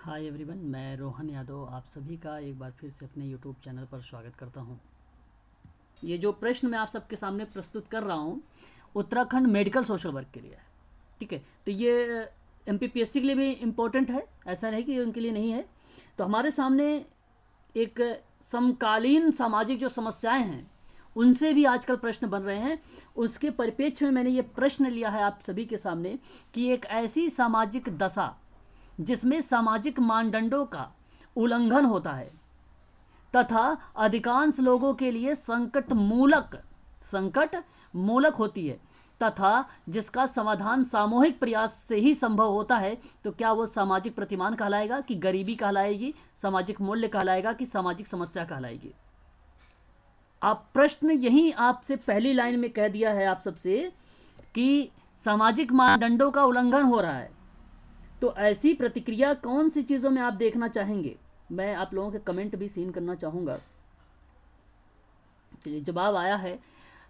Hi everyone, मैं रोहन यादव आप सभी का एक बार फिर से अपने यूट्यूब चैनल पर स्वागत करता हूं। ये जो प्रश्न मैं आप सबके सामने प्रस्तुत कर रहा हूं, उत्तराखंड मेडिकल सोशल वर्क के लिए है। ठीक है, तो ये एमपीपीएससी के लिए भी इम्पोर्टेंट है, ऐसा नहीं कि उनके लिए नहीं है। तो हमारे सामने एक समकालीन सामाजिक जो समस्याएं हैं उनसे भी आजकल प्रश्न बन रहे हैं। उसके परिप्रेक्ष्य में मैंने ये प्रश्न लिया है आप सभी के सामने कि एक ऐसी सामाजिक दशा जिसमें सामाजिक मानदंडों का उल्लंघन होता है तथा अधिकांश लोगों के लिए संकट मूलक होती है तथा जिसका समाधान सामूहिक प्रयास से ही संभव होता है, तो क्या वो सामाजिक प्रतिमान कहलाएगा कि गरीबी कहलाएगी, सामाजिक मूल्य कहलाएगा कि सामाजिक समस्या कहलाएगी? आप प्रश्न यही आपसे पहली लाइन में कह दिया है आप सबसे कि सामाजिक मानदंडों का उल्लंघन हो रहा है। तो ऐसी प्रतिक्रिया कौन सी चीज़ों में आप देखना चाहेंगे? मैं आप लोगों के कमेंट भी सीन करना चाहूँगा। चलिए, जवाब आया है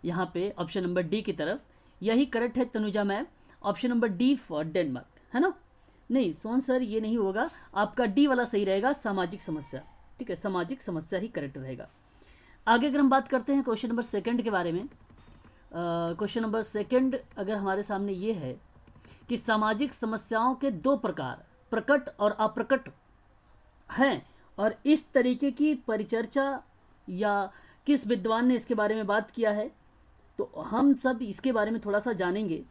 यहाँ पे ऑप्शन नंबर डी की तरफ। यही करेक्ट है Tanuja ma'am, option number D for Denmark, है ना? नहीं सोन सर, ये नहीं होगा, आपका डी वाला सही रहेगा, सामाजिक समस्या। ठीक है, सामाजिक समस्या ही करेक्ट रहेगा। आगे अगर हम बात करते हैं क्वेश्चन नंबर सेकंड के बारे में, क्वेश्चन नंबर सेकंड अगर हमारे सामने ये है कि सामाजिक समस्याओं के दो प्रकार, प्रकट और अप्रकट हैं, और इस तरीके की परिचर्चा या किस विद्वान ने इसके बारे में बात किया है, तो हम सब इसके बारे में थोड़ा सा जानेंगे।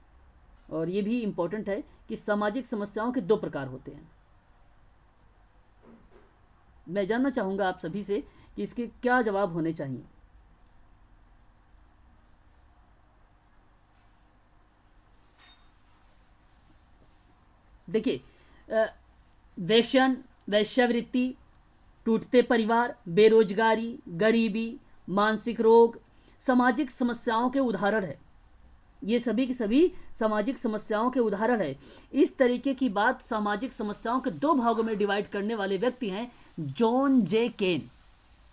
और ये भी इम्पोर्टेंट है कि सामाजिक समस्याओं के दो प्रकार होते हैं। मैं जानना चाहूँगा आप सभी से कि इसके क्या जवाब होने चाहिए। देखिए, वैश्यावृत्ति, टूटते परिवार, बेरोजगारी, गरीबी, मानसिक रोग सामाजिक समस्याओं के उदाहरण है। ये सभी की सभी सामाजिक समस्याओं के उदाहरण है। इस तरीके की बात सामाजिक समस्याओं के दो भागों में डिवाइड करने वाले व्यक्ति हैं जॉन जे केन।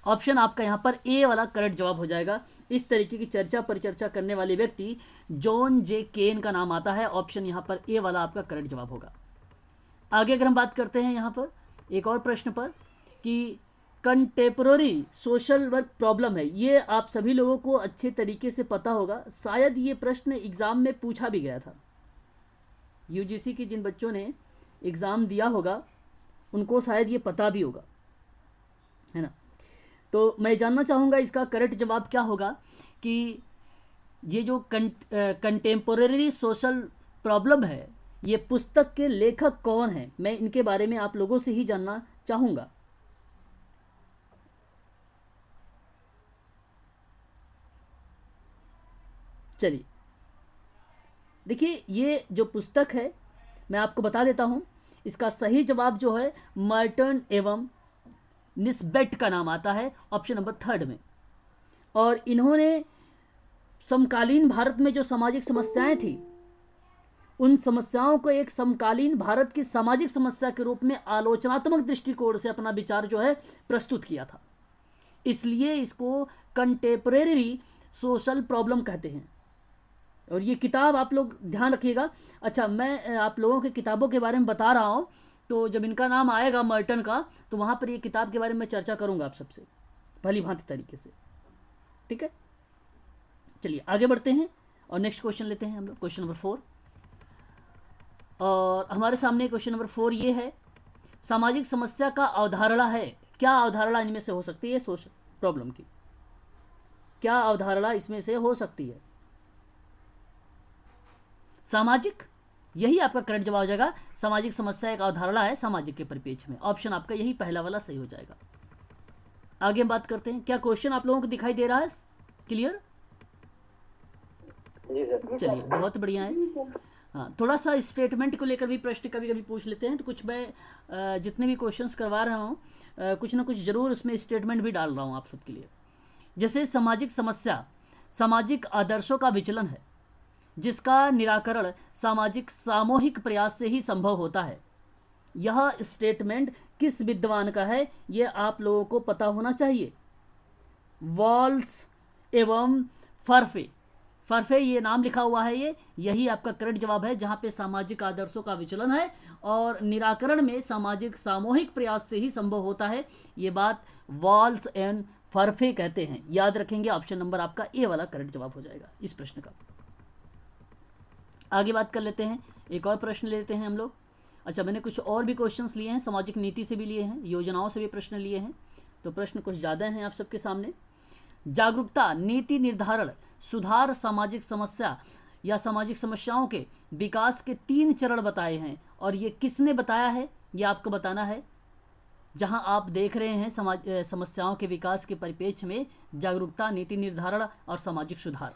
ऑप्शन आपका यहाँ पर ए वाला करेक्ट जवाब हो जाएगा। इस तरीके की चर्चा परिचर्चा करने वाले व्यक्ति जॉन जे केन का नाम आता है। ऑप्शन यहाँ पर ए वाला आपका करेक्ट जवाब होगा। आगे अगर हम बात करते हैं यहाँ पर एक और प्रश्न पर कि कंटेम्प्रोरी सोशल वर्क प्रॉब्लम है, ये आप सभी लोगों को अच्छे तरीके से पता होगा। शायद ये प्रश्न एग्ज़ाम में पूछा भी गया था। यूजीसी के जिन बच्चों ने एग्ज़ाम दिया होगा उनको शायद ये पता भी होगा, है ना? तो मैं जानना चाहूँगा इसका करेक्ट जवाब क्या होगा कि ये जो कंटेम्प्रोरी सोशल प्रॉब्लम है, ये पुस्तक के लेखक कौन हैं? मैं इनके बारे में आप लोगों से ही जानना चाहूँगा। चलिए, देखिए, ये जो पुस्तक है मैं आपको बता देता हूँ। इसका सही जवाब जो है मर्टन एवं निस्बेट का नाम आता है ऑप्शन नंबर थर्ड में। और इन्होंने समकालीन भारत में जो सामाजिक समस्याएं थी उन समस्याओं को एक समकालीन भारत की सामाजिक समस्या के रूप में आलोचनात्मक दृष्टिकोण से अपना विचार जो है प्रस्तुत किया था। इसलिए इसको कंटेम्प्रेरी सोशल प्रॉब्लम कहते हैं। और ये किताब आप लोग ध्यान रखिएगा। अच्छा, मैं आप लोगों की किताबों के बारे में बता रहा हूँ, तो जब इनका नाम आएगा मर्टन का, तो वहाँ पर ये किताब के बारे में चर्चा करूँगा आप सबसे भली भांति तरीके से। ठीक है, चलिए आगे बढ़ते हैं और नेक्स्ट क्वेश्चन लेते हैं हम लोग, क्वेश्चन नंबर 4। और हमारे सामने क्वेश्चन नंबर 4 ये है, सामाजिक समस्या का अवधारणा है। क्या अवधारणा इनमें से हो सकती है? सोशल प्रॉब्लम की क्या अवधारणा इसमें से हो सकती है? सामाजिक, यही आपका करेक्ट जवाब हो जाएगा। सामाजिक समस्या एक अवधारणा है सामाजिक के परिप्रेक्ष्य में। ऑप्शन आपका यही पहला वाला सही हो जाएगा। आगे हम बात करते हैं। क्या क्वेश्चन आप लोगों को दिखाई दे रहा है? क्लियर? चलिए, बहुत बढ़िया है। हाँ, थोड़ा सा स्टेटमेंट को लेकर भी प्रश्न कभी कभी पूछ लेते हैं, तो कुछ मैं जितने भी क्वेश्चंस करवा रहा हूँ कुछ ना कुछ ज़रूर उसमें स्टेटमेंट भी डाल रहा हूँ आप सबके लिए। जैसे सामाजिक समस्या सामाजिक आदर्शों का विचलन है जिसका निराकरण सामाजिक सामूहिक प्रयास से ही संभव होता है। यह स्टेटमेंट किस विद्वान का है ये आप लोगों को पता होना चाहिए। वॉल्स एवं फर्फे फरफे ये नाम लिखा हुआ है, यही आपका करेक्ट जवाब है, जहाँ पे सामाजिक आदर्शों का विचलन है और निराकरण में सामाजिक सामूहिक प्रयास से ही संभव होता है। ये बात वॉल्स एंड फरफे कहते हैं। याद रखेंगे, ऑप्शन नंबर आपका ए वाला करेक्ट जवाब हो जाएगा इस प्रश्न का। आगे बात कर लेते हैं, एक और प्रश्न लेते हैं हम लोग। अच्छा, मैंने कुछ और भी क्वेश्चंस लिए हैं, सामाजिक नीति से भी लिए हैं, योजनाओं से भी प्रश्न लिए हैं, तो प्रश्न कुछ ज़्यादा हैं आप सबके सामने। जागरूकता, नीति निर्धारण, सुधार, सामाजिक समस्या या सामाजिक समस्याओं के विकास के 3 चरण बताए हैं, और ये किसने बताया है ये आपको बताना है। जहां आप देख रहे हैं समस्याओं के विकास के परिप्रेक्ष्य में जागरूकता, नीति निर्धारण और सामाजिक सुधार,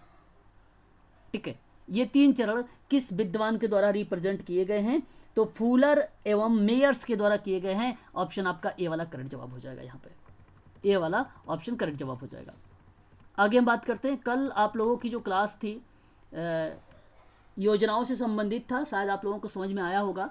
ठीक है, ये 3 चरण किस विद्वान के द्वारा रिप्रेजेंट किए गए हैं? तो फूलर एवं मेयर्स के द्वारा किए गए हैं। ऑप्शन आपका ए वाला करेक्ट जवाब हो जाएगा, यहाँ पे ए वाला ऑप्शन करेक्ट जवाब हो जाएगा। आगे हम बात करते हैं, कल आप लोगों की जो क्लास थी योजनाओं से संबंधित था, शायद आप लोगों को समझ में आया होगा,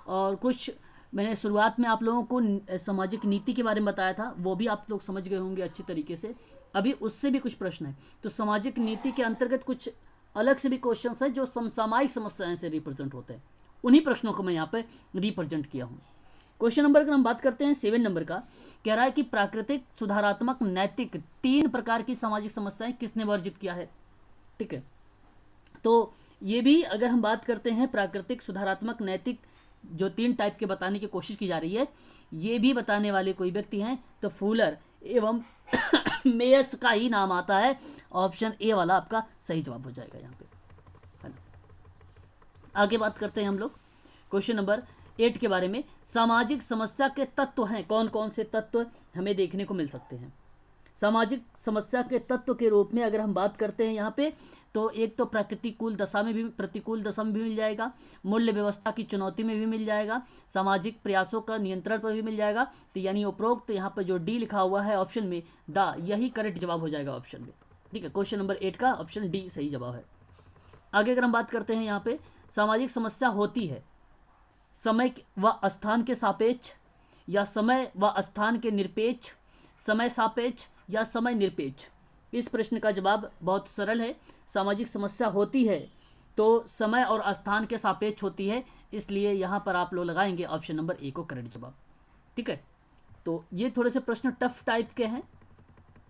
और कुछ मैंने शुरुआत में आप लोगों को सामाजिक नीति के बारे में बताया था, वो भी आप लोग समझ गए होंगे अच्छी तरीके से। अभी उससे भी कुछ प्रश्न है, तो सामाजिक नीति के अंतर्गत कुछ अलग से भी क्वेश्चंस हैं जो समसामयिक समस्याएं से रिप्रेजेंट होते हैं, उन्हीं प्रश्नों को मैं यहाँ पे रिप्रेजेंट किया हूँ। क्वेश्चन नंबर अगर हम बात करते हैं 7 नंबर का, कह रहा है कि प्राकृतिक, सुधारात्मक, नैतिक 3 प्रकार की सामाजिक समस्याएं किसने वर्जित किया है, ठीक है। तो ये भी अगर हम बात करते हैं प्राकृतिक, सुधारात्मक, नैतिक, जो 3 टाइप के बताने की कोशिश की जा रही है, ये भी बताने वाले कोई व्यक्ति हैं तो फूलर एवं मेयर्स का ही नाम आता है। ऑप्शन ए वाला आपका सही जवाब हो जाएगा यहाँ पे, है ना। आगे बात करते हैं हम लोग क्वेश्चन नंबर 8 के बारे में। सामाजिक समस्या के तत्व हैं, कौन कौन से तत्व हमें देखने को मिल सकते हैं? सामाजिक समस्या के तत्व के रूप में अगर हम बात करते हैं यहाँ पे, तो एक तो प्रतिकूल दशा में भी मिल जाएगा, मूल्य व्यवस्था की चुनौती में भी मिल जाएगा, सामाजिक प्रयासों का नियंत्रण पर भी मिल जाएगा। तो यानी उपरोक्त यहाँ पर जो डी लिखा हुआ है ऑप्शन में, द, यही करेक्ट जवाब हो जाएगा ऑप्शन में, ठीक है। क्वेश्चन नंबर 8 का ऑप्शन डी सही जवाब है। आगे अगर हम बात करते हैं यहाँ पे, सामाजिक समस्या होती है समय व स्थान के सापेक्ष या समय व स्थान के निरपेक्ष, समय सापेक्ष या समय निरपेक्ष। इस प्रश्न का जवाब बहुत सरल है, सामाजिक समस्या होती है तो समय और स्थान के सापेक्ष होती है, इसलिए यहाँ पर आप लोग लगाएंगे ऑप्शन नंबर ए को करेक्ट जवाब, ठीक है। तो ये थोड़े से प्रश्न टफ टाइप के हैं,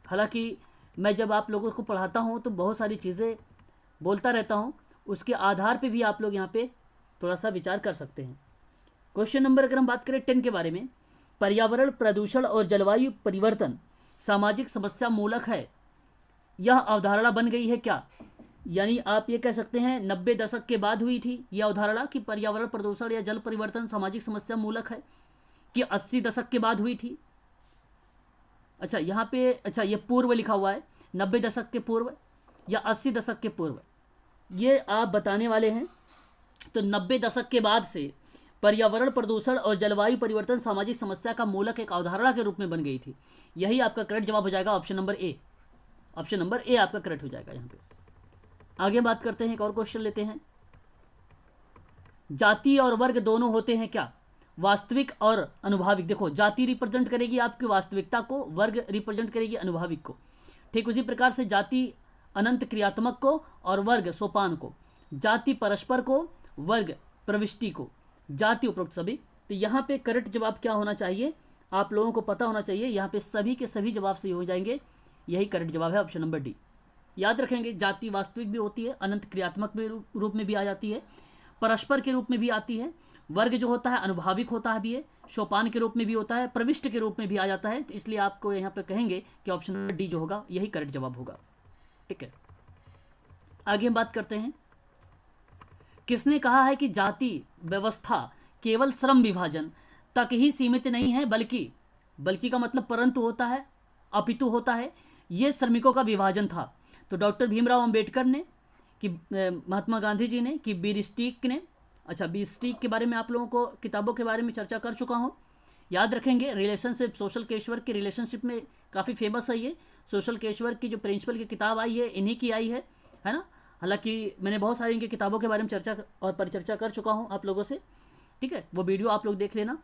हालांकि मैं जब आप लोगों को पढ़ाता हूँ तो बहुत सारी चीज़ें बोलता रहता हूँ, उसके आधार पे भी आप लोग यहाँ पे थोड़ा सा विचार कर सकते हैं। क्वेश्चन नंबर अगर हम बात करें 10 के बारे में, पर्यावरण प्रदूषण और जलवायु परिवर्तन सामाजिक समस्या मूलक है, यह अवधारणा बन गई है क्या? यानी आप ये कह सकते हैं 90 दशक के बाद हुई थी यह अवधारणा कि पर्यावरण प्रदूषण या जल परिवर्तन सामाजिक समस्या मूलक है, कि 80 दशक के बाद हुई थी? अच्छा यहाँ पे, अच्छा ये पूर्व लिखा हुआ है, 90 दशक के पूर्व या 80 दशक के पूर्व, ये आप बताने वाले हैं। तो 90 दशक के बाद से पर्यावरण प्रदूषण और जलवायु परिवर्तन सामाजिक समस्या का मूलक एक अवधारणा के रूप में बन गई थी, यही आपका करेक्ट जवाब हो जाएगा option number A. Option number A आपका करेक्ट हो जाएगा यहाँ पे। आगे बात करते हैं, एक और क्वेश्चन लेते हैं। जाति और वर्ग दोनों होते हैं क्या? वास्तविक और अनुभाविक। देखो, जाति रिप्रेजेंट करेगी आपकी वास्तविकता को, वर्ग रिप्रेजेंट करेगी अनुभाविक को। ठीक उसी प्रकार से जाति अनंत क्रियात्मक को और वर्ग सोपान को, जाति परस्पर को, वर्ग प्रविष्टि को, जाति उपरोक्त सभी। तो यहाँ पे करेक्ट जवाब क्या होना चाहिए आप लोगों को पता होना चाहिए, यहाँ पे सभी के सभी जवाब सही हो जाएंगे, यही करेक्ट जवाब है ऑप्शन नंबर डी। याद रखेंगे, जाति वास्तविक भी होती है, अनंत क्रियात्मक रूप में भी आ जाती है, परस्पर के रूप में भी आती है, वर्ग जो होता है अनुभाविक होता है भी है, सोपान के रूप में भी होता है, प्रविष्ट के रूप में भी आ जाता है। तो इसलिए आपको यहाँ पे कहेंगे कि ऑप्शन नंबर डी जो होगा यही करेक्ट जवाब होगा। ठीक है, आगे हम बात करते हैं। किसने कहा है कि जाति व्यवस्था केवल श्रम विभाजन तक ही सीमित नहीं है, बल्कि का मतलब परंतु होता है, अपितु होता है, ये श्रमिकों का विभाजन था। तो डॉक्टर भीमराव अंबेडकर ने कि महात्मा गांधी जी ने कि बीरस्टीक ने, अच्छा बीरस्टीक के बारे में आप लोगों को किताबों के बारे में चर्चा कर चुका हूँ। याद रखेंगे, रिलेशनशिप सोशल केशवर की रिलेशनशिप में काफ़ी फेमस है ये। सोशल केशवर की जो प्रिंसिपल की किताब आई है इन्हीं की आई है ना। हालांकि मैंने बहुत सारी इनकी किताबों के बारे में चर्चा और परिचर्चा कर चुका हूँ आप लोगों से। ठीक है, वो वीडियो आप लोग देख लेना।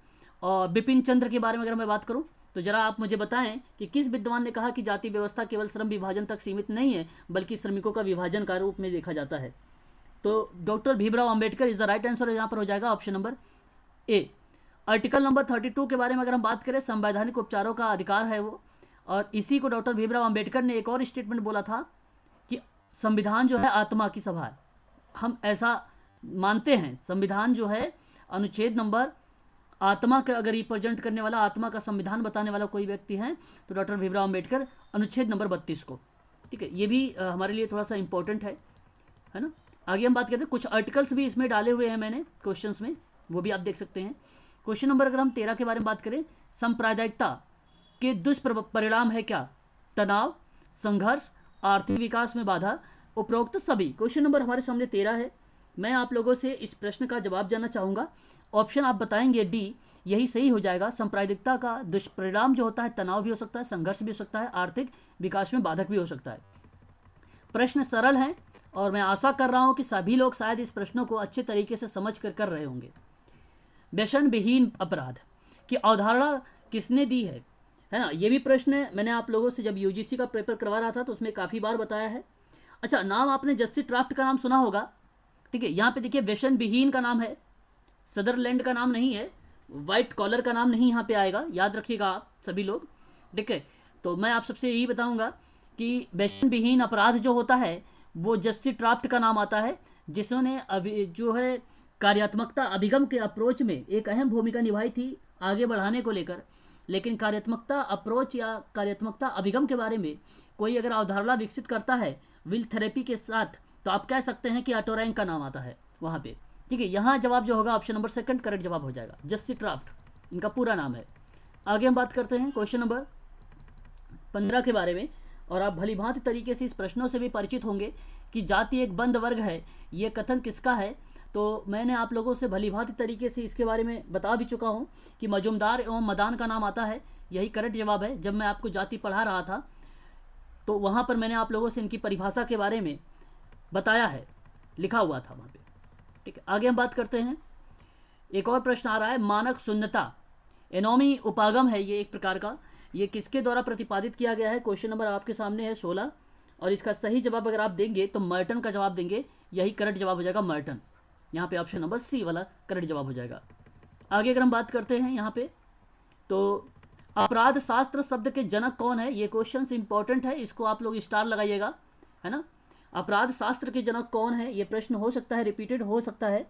और बिपिन चंद्र के बारे में अगर मैं बात करूँ तो जरा आप मुझे बताएं कि किस विद्वान ने कहा कि जाति व्यवस्था केवल श्रम विभाजन तक सीमित नहीं है बल्कि श्रमिकों का विभाजन का रूप में देखा जाता है। तो doctor Bhimrao Ambedkar is the right answer, यहाँ पर हो जाएगा option number A. Article number 32 के बारे में अगर हम बात करें, संवैधानिक उपचारों का अधिकार है वो, और इसी को डॉक्टर भीमराव अंबेडकर ने एक और स्टेटमेंट बोला था कि संविधान जो है आत्मा की सभा है। हम ऐसा मानते हैं, संविधान जो है अनुच्छेद नंबर आत्मा का अगर रिप्रेजेंट करने वाला, आत्मा का संविधान बताने वाला कोई व्यक्ति है तो डॉक्टर भीमराव अंबेडकर, अनुच्छेद नंबर 32 को। ठीक है, ये भी हमारे लिए थोड़ा सा इंपॉर्टेंट है ना। आगे हम बात करते हैं, कुछ आर्टिकल्स भी इसमें डाले हुए हैं मैंने क्वेश्चंस में, वो भी आप देख सकते हैं। क्वेश्चन नंबर अगर हम 13 के बारे में बात करें, सांप्रदायिकता के दुष्परिणाम है क्या? तनाव, संघर्ष, आर्थिक विकास में बाधा, उपरोक्त सभी। क्वेश्चन नंबर हमारे सामने 13 है। मैं आप लोगों से इस प्रश्न का जवाब जानना चाहूँगा। ऑप्शन आप बताएंगे डी, यही सही हो जाएगा। सांप्रदायिकता का दुष्परिणाम जो होता है, तनाव भी हो सकता है, संघर्ष भी हो सकता है, आर्थिक विकास में बाधक भी हो सकता है। प्रश्न सरल हैं और मैं आशा कर रहा हूँ कि सभी लोग शायद इस प्रश्नों को अच्छे तरीके से समझ कर रहे होंगे। व्यसन विहीन अपराध की अवधारणा किसने दी है ना? ये भी प्रश्न मैंने आप लोगों से जब यूजीसी का पेपर करवा रहा था तो उसमें काफ़ी बार बताया है। अच्छा, नाम आपने जस्सी ट्राफ्ट का नाम सुना होगा। ठीक है, यहाँ पे देखिए व्यसन विहीन का नाम है, सदरलैंड का नाम नहीं है, वाइट कॉलर का नाम नहीं यहाँ पे आएगा, याद रखिएगा आप सभी लोग। ठीक है, तो मैं आप सबसे यही बताऊँगा कि व्यसन विहीन अपराध जो होता है वो जस्सी ट्राफ्ट का नाम आता है, जिसने अभी जो है कार्यात्मकता अभिगम के अप्रोच में एक अहम भूमिका निभाई थी आगे बढ़ाने को लेकर। लेकिन कार्यात्मकता अप्रोच या कार्यात्मकता अभिगम के बारे में कोई अगर अवधारणा विकसित करता है विल थेरेपी के साथ, तो आप कह सकते हैं कि ऑटोरैंक का नाम आता है वहाँ पे। ठीक है, यहाँ जवाब जो होगा ऑप्शन नंबर सेकंड करेक्ट जवाब हो जाएगा। जस्सी ट्राफ्ट इनका पूरा नाम है। आगे हम बात करते हैं क्वेश्चन नंबर 15 के बारे में, और आप भली भांति तरीके से इस प्रश्नों से भी परिचित होंगे कि जाति एक बंद वर्ग है, ये कथन किसका है? तो मैंने आप लोगों से भली भांति तरीके से इसके बारे में बता भी चुका हूँ कि मजुमदार एवं मदान का नाम आता है, यही करेक्ट जवाब है। जब मैं आपको जाति पढ़ा रहा था तो वहाँ पर मैंने आप लोगों से इनकी परिभाषा के बारे में बताया है, लिखा हुआ था वहाँ पे। ठीक है, आगे हम बात करते हैं। एक और प्रश्न आ रहा है, मानक शून्यता एनोमी उपागम है ये एक प्रकार का, ये किसके द्वारा प्रतिपादित किया गया है? क्वेश्चन नंबर आपके सामने है 16, और इसका सही जवाब अगर आप देंगे तो मर्टन का जवाब देंगे, यही करेक्ट जवाब हो जाएगा मर्टन। यहाँ पे ऑप्शन नंबर सी वाला करेक्ट जवाब हो जाएगा। आगे अगर हम बात करते हैं यहाँ पे, तो अपराध शास्त्र शब्द के जनक कौन है? ये क्वेश्चन इंपॉर्टेंट है, इसको आप लोग स्टार लगाइएगा, है ना। अपराध शास्त्र के जनक कौन है, ये प्रश्न हो सकता है रिपीटेड हो सकता है,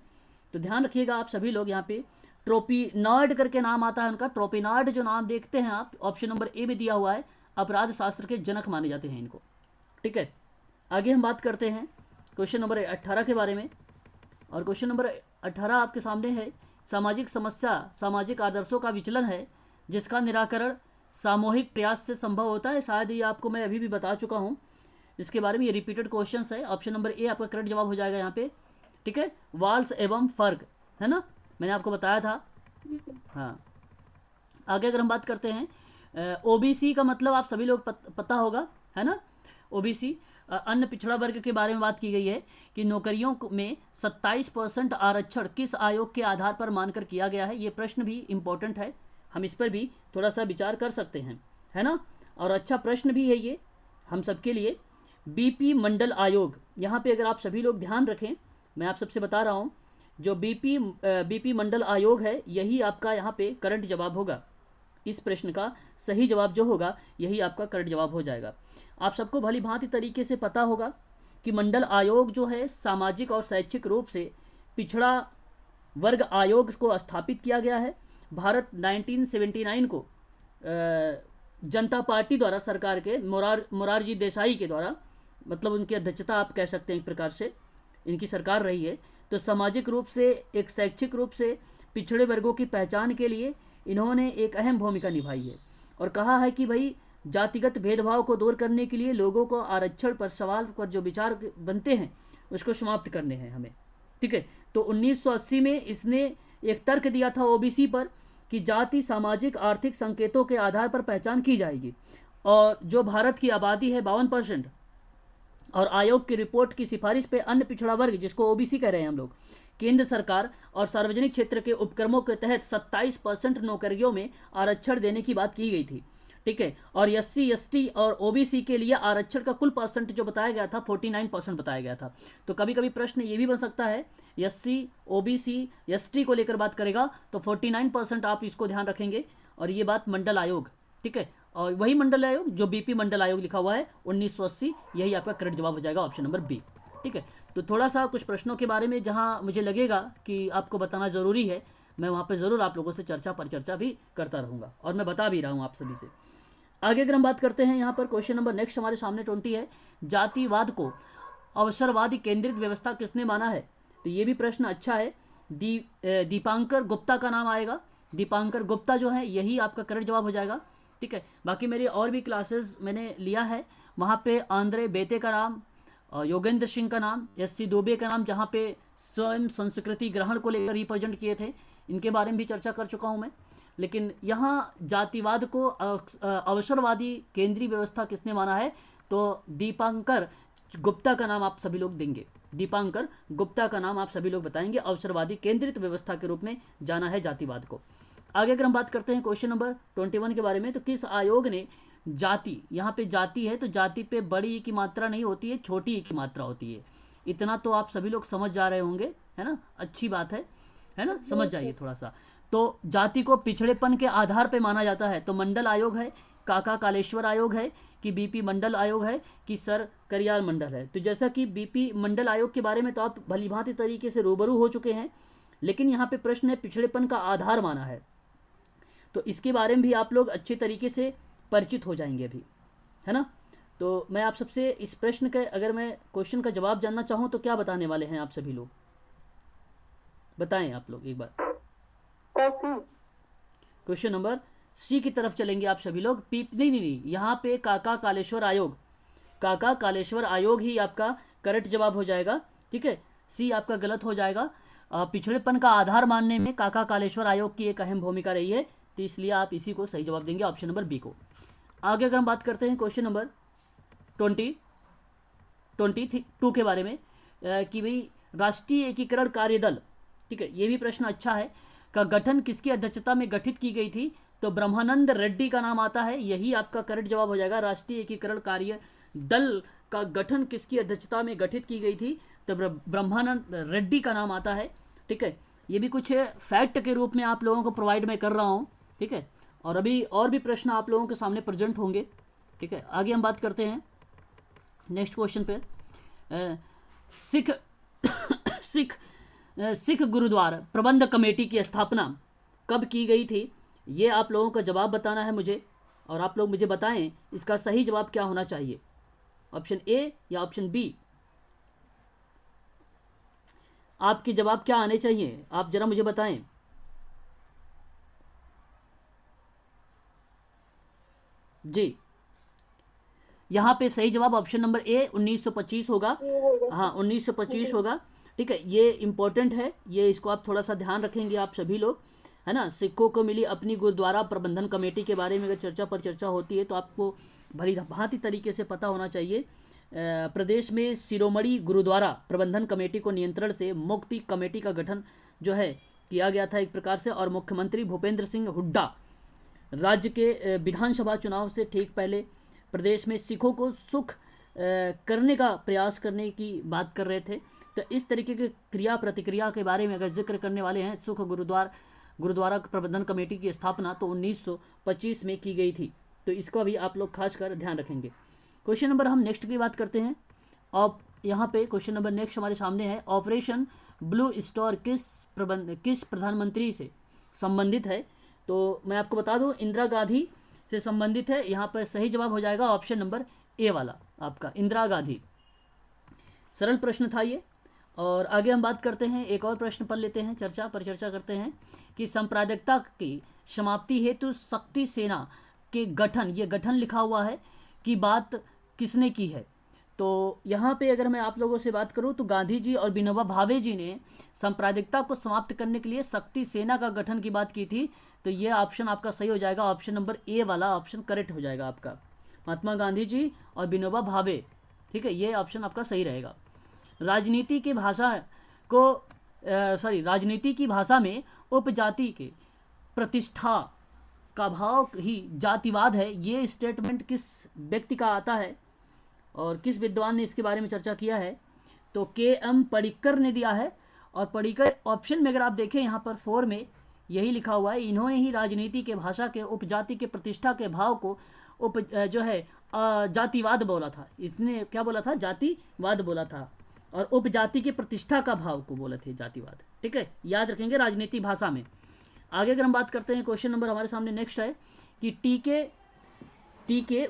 तो ध्यान रखिएगा आप सभी लोग। यहाँ पे ट्रोपिनार्ड करके नाम आता है उनका। ट्रोपिनार्ड जो नाम देखते हैं आप, ऑप्शन नंबर ए में दिया हुआ है, अपराध शास्त्र के जनक माने जाते हैं इनको। ठीक है, आगे हम बात करते हैं क्वेश्चन नंबर 18 के बारे में, और क्वेश्चन नंबर 18 आपके सामने है, सामाजिक समस्या सामाजिक आदर्शों का विचलन है जिसका निराकरण सामूहिक प्रयास से संभव होता है। शायद ये आपको मैं अभी भी बता चुका हूँ इसके बारे में, ये रिपीटेड क्वेश्चन है। ऑप्शन नंबर ए आपका करेक्ट जवाब हो जाएगा यहाँ पे। ठीक है, वाल्स एवं फर्क, है ना, मैंने आपको बताया था। हाँ, आगे अगर हम बात करते हैं, ओबीसी का मतलब आप सभी लोग पता होगा, है ना। ओबीसी अन्य पिछड़ा वर्ग के बारे में बात की गई है कि नौकरियों में 27% आरक्षण किस आयोग के आधार पर मानकर किया गया है? ये प्रश्न भी इम्पोर्टेंट है, हम इस पर भी थोड़ा सा विचार कर सकते हैं, है ना, और अच्छा प्रश्न भी है ये हम सबके लिए। बीपी मंडल आयोग, यहाँ पे अगर आप सभी लोग ध्यान रखें, मैं आप सबसे बता रहा हूँ, जो बीपी मंडल आयोग है यही आपका यहाँ पे करंट जवाब होगा। इस प्रश्न का सही जवाब जो होगा यही आपका करेक्ट जवाब हो जाएगा। आप सबको भली भांति तरीके से पता होगा कि मंडल आयोग जो है सामाजिक और शैक्षिक रूप से पिछड़ा वर्ग आयोग को स्थापित किया गया है। भारत 1979 को जनता पार्टी द्वारा, सरकार के मोरारजी देसाई के द्वारा, मतलब उनकी अध्यक्षता आप कह सकते हैं एक प्रकार से इनकी सरकार रही है। तो सामाजिक रूप से एक शैक्षिक रूप से पिछड़े वर्गों की पहचान के लिए इन्होंने एक अहम भूमिका निभाई है, और कहा है कि भाई जातिगत भेदभाव को दूर करने के लिए लोगों को आरक्षण पर सवाल पर जो विचार बनते हैं उसको समाप्त करने हैं हमें। ठीक है, तो 1980 में इसने एक तर्क दिया था ओबीसी पर कि जाति सामाजिक आर्थिक संकेतों के आधार पर पहचान की जाएगी, और जो भारत की आबादी है 52%, और आयोग की रिपोर्ट की सिफारिश पे अन्य पिछड़ा वर्ग, जिसको ओबीसी कह रहे हैं हम लोग, केंद्र सरकार और सार्वजनिक क्षेत्र के उपक्रमों के तहत 27% नौकरियों में आरक्षण देने की बात की गई थी, ठीक है। और SC ST और OBC के लिए आरक्षण का कुल परसेंट जो बताया गया था 49% बताया गया था। तो कभी कभी प्रश्न ये भी बन सकता है, SC OBC ST को लेकर बात करेगा तो 49% आप इसको ध्यान रखेंगे। और ये बात मंडल आयोग, ठीक है, और वही मंडल आयोग जो BP मंडल आयोग लिखा हुआ है 1980, यही आपका करेक्ट जवाब हो जाएगा, ऑप्शन नंबर बी, ठीक है। तो थोड़ा सा कुछ प्रश्नों के बारे में जहां मुझे लगेगा कि आपको बताना ज़रूरी है, मैं वहां पे ज़रूर आप लोगों से चर्चा परिचर्चा भी करता रहूँगा, और मैं बता भी रहा हूँ आप सभी से। आगे अगर हम बात करते हैं, यहाँ पर क्वेश्चन नंबर नेक्स्ट हमारे सामने 20 है, जातिवाद को अवसरवादी केंद्रित व्यवस्था किसने माना है? तो ये भी प्रश्न अच्छा है। दीपांकर गुप्ता का नाम आएगा। दीपांकर गुप्ता जो है यही आपका करेक्ट जवाब हो जाएगा, ठीक है। बाकी मेरी और भी क्लासेस मैंने लिया है, वहाँ पे आंद्रे बेते का नाम, योगेंद्र सिंह का नाम, SC दोबे का नाम, जहाँ पे स्वयं संस्कृति ग्रहण को लेकर रिप्रेजेंट किए थे, इनके बारे में भी चर्चा कर चुका हूँ मैं। लेकिन यहाँ जातिवाद को अवसरवादी केंद्रीय व्यवस्था किसने माना है? तो दीपांकर गुप्ता का नाम आप सभी लोग देंगे। दीपांकर गुप्ता का नाम आप सभी लोग बताएंगे, अवसरवादी केंद्रित व्यवस्था के रूप में जाना है जातिवाद को। आगे अगर हम बात करते हैं क्वेश्चन नंबर 21 के बारे में, तो किस आयोग ने जाति, यहाँ पे जाति है तो जाति पे बड़ी की मात्रा नहीं होती है, छोटी की मात्रा होती है, इतना तो आप सभी लोग समझ जा रहे होंगे, है ना, अच्छी बात है ना, समझ जाइए थोड़ा सा। तो जाति को पिछड़ेपन के आधार पे माना जाता है, तो मंडल आयोग है, काका कालेश्वर आयोग है, कि BP मंडल आयोग है, कि सर करियाल मंडल है। तो जैसा कि BP मंडल आयोग के बारे में तो आप भलीभांति तरीके से रूबरू हो चुके हैं, लेकिन यहाँ पे प्रश्न है पिछड़ेपन का आधार माना है, तो इसके बारे में भी आप लोग अच्छे तरीके से परिचित हो जाएंगे अभी, है ना। तो मैं आप सबसे इस प्रश्न के, अगर मैं क्वेश्चन का जवाब जानना चाहूँ तो क्या बताने वाले हैं आप सभी लोग, बताएं आप लोग एक बार। क्वेश्चन नंबर C की तरफ चलेंगे आप सभी लोग। नहीं, यहाँ पे काका कालेश्वर आयोग, काका कालेश्वर आयोग ही आपका करेक्ट जवाब हो जाएगा, ठीक है। C आपका गलत हो जाएगा। पिछड़ेपन का आधार मानने में काका कालेश्वर आयोग की एक अहम भूमिका रही है, तो इसलिए आप इसी को सही जवाब देंगे, ऑप्शन नंबर B को। आगे अगर हम बात करते हैं क्वेश्चन नंबर 22 के बारे में, कि भाई राष्ट्रीय एकीकरण कार्यदल, ठीक है, ये भी प्रश्न अच्छा है, का गठन किसकी अध्यक्षता में गठित की गई थी? तो ब्रह्मानंद रेड्डी का नाम आता है, यही आपका करेक्ट जवाब हो जाएगा। राष्ट्रीय एकीकरण कार्य दल का गठन किसकी अध्यक्षता में गठित की गई थी? तो ब्रह्मानंद रेड्डी का नाम आता है, ठीक है। ये भी कुछ फैक्ट के रूप में आप लोगों को प्रोवाइड मैं कर रहा हूँ, ठीक है। और अभी और भी प्रश्न आप लोगों के सामने प्रेजेंट होंगे, ठीक है। आगे हम बात करते हैं नेक्स्ट क्वेश्चन पे। सिख गुरुद्वारा प्रबंध कमेटी की स्थापना कब की गई थी? ये आप लोगों का जवाब बताना है मुझे, और आप लोग मुझे बताएं इसका सही जवाब क्या होना चाहिए, ऑप्शन A या ऑप्शन B। आपके जवाब क्या आने चाहिए, आप जरा मुझे बताएं। जी, यहाँ पे सही जवाब ऑप्शन नंबर A 1925 होगा। हाँ, 1925 होगा, ठीक है। ये इंपॉर्टेंट है, ये इसको आप थोड़ा सा ध्यान रखेंगे आप सभी लोग, है ना। सिखों को मिली अपनी गुरुद्वारा प्रबंधन कमेटी के बारे में अगर चर्चा पर चर्चा होती है तो आपको भली भांति तरीके से पता होना चाहिए। प्रदेश में शिरोमणि गुरुद्वारा प्रबंधन कमेटी को नियंत्रण से मुक्ति कमेटी का गठन जो है किया गया था एक प्रकार से, और मुख्यमंत्री भूपेंद्र सिंह हुड्डा राज्य के विधानसभा चुनाव से ठीक पहले प्रदेश में सिखों को सुख करने का प्रयास करने की बात कर रहे थे। तो इस तरीके के क्रिया प्रतिक्रिया के बारे में अगर जिक्र करने वाले हैं, सुख गुरुद्वारा प्रबंधन कमेटी की स्थापना तो 1925 में की गई थी, तो इसका भी आप लोग खासकर ध्यान रखेंगे। क्वेश्चन नंबर हम नेक्स्ट की बात करते हैं, और यहाँ पे क्वेश्चन नंबर नेक्स्ट हमारे सामने है, ऑपरेशन ब्लू स्टार किस प्रधानमंत्री से संबंधित है? तो मैं आपको बता दूं, इंदिरा गांधी से संबंधित है। यहाँ पर सही जवाब हो जाएगा ऑप्शन नंबर A वाला आपका, इंदिरा गांधी। सरल प्रश्न था ये। और आगे हम बात करते हैं, एक और प्रश्न पढ़ लेते हैं, चर्चा करते हैं कि सांप्रदायिकता की समाप्ति हेतु शक्ति सेना के गठन, ये गठन लिखा हुआ है, की बात किसने की है? तो यहाँ पे अगर मैं आप लोगों से बात करूँ तो गांधी जी और विनोबा भावे जी ने सांप्रदायिकता को समाप्त करने के लिए शक्ति सेना का गठन की बात की थी। तो ये ऑप्शन आपका सही हो जाएगा, ऑप्शन नंबर A वाला ऑप्शन करेक्ट हो जाएगा आपका, महात्मा गांधी जी और विनोबा भावे, ठीक है, ये ऑप्शन आपका सही रहेगा। राजनीति की भाषा को राजनीति की भाषा में उपजाति के प्रतिष्ठा का भाव ही जातिवाद है, ये स्टेटमेंट किस व्यक्ति का आता है और किस विद्वान ने इसके बारे में चर्चा किया है? तो के.एम. पडिक्कर ने दिया है। और पडिक्कर ऑप्शन में अगर आप देखें यहाँ पर 4 में यही लिखा हुआ है, इन्होंने ही राजनीति के भाषा के उपजाति के प्रतिष्ठा के भाव को जातिवाद बोला था। इसने क्या बोला था? जातिवाद बोला था। और उपजाति की प्रतिष्ठा का भाव को बोले थे जातिवाद। ठीक है, याद रखेंगे राजनीति भाषा में। आगे अगर हम बात करते हैं, क्वेश्चन नंबर हमारे सामने नेक्स्ट है कि टी के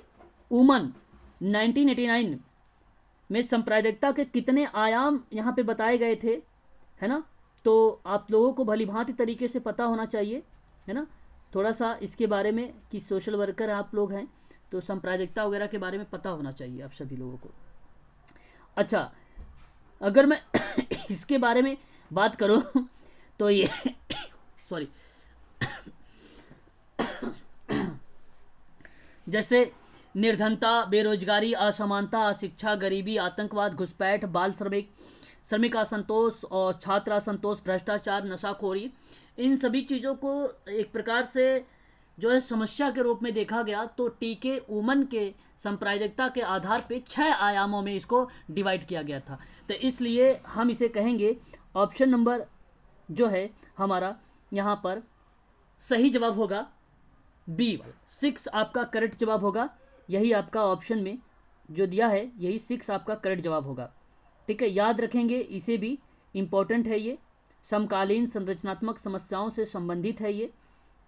उमन 1989 में सांप्रदायिकता के कितने आयाम यहाँ पे बताए गए थे, है ना? तो आप लोगों को भलीभांति तरीके से पता होना चाहिए, है ना? थोड़ा सा इसके बारे में कि सोशल वर्कर आप लोग हैं तो सांप्रदायिकता वगैरह के बारे में पता होना चाहिए आप सभी लोगों को। अच्छा, अगर मैं इसके बारे में बात करूं तो ये सॉरी जैसे निर्धनता, बेरोजगारी, असमानता, अशिक्षा, गरीबी, आतंकवाद, घुसपैठ, बाल श्रमिक असंतोष और छात्र असंतोष, भ्रष्टाचार, नशाखोरी, इन सभी चीज़ों को एक प्रकार से जो है समस्या के रूप में देखा गया। तो टी.के. उमन के सांप्रदायिकता के आधार पे 6 आयामों में इसको डिवाइड किया गया था। तो इसलिए हम इसे कहेंगे ऑप्शन नंबर जो है हमारा यहाँ पर सही जवाब होगा बी वाला, 6 आपका करेक्ट जवाब होगा। यही आपका ऑप्शन में जो दिया है यही 6 आपका करेक्ट जवाब होगा। ठीक है, याद रखेंगे, इसे भी इम्पोर्टेंट है, ये समकालीन संरचनात्मक समस्याओं से संबंधित है ये।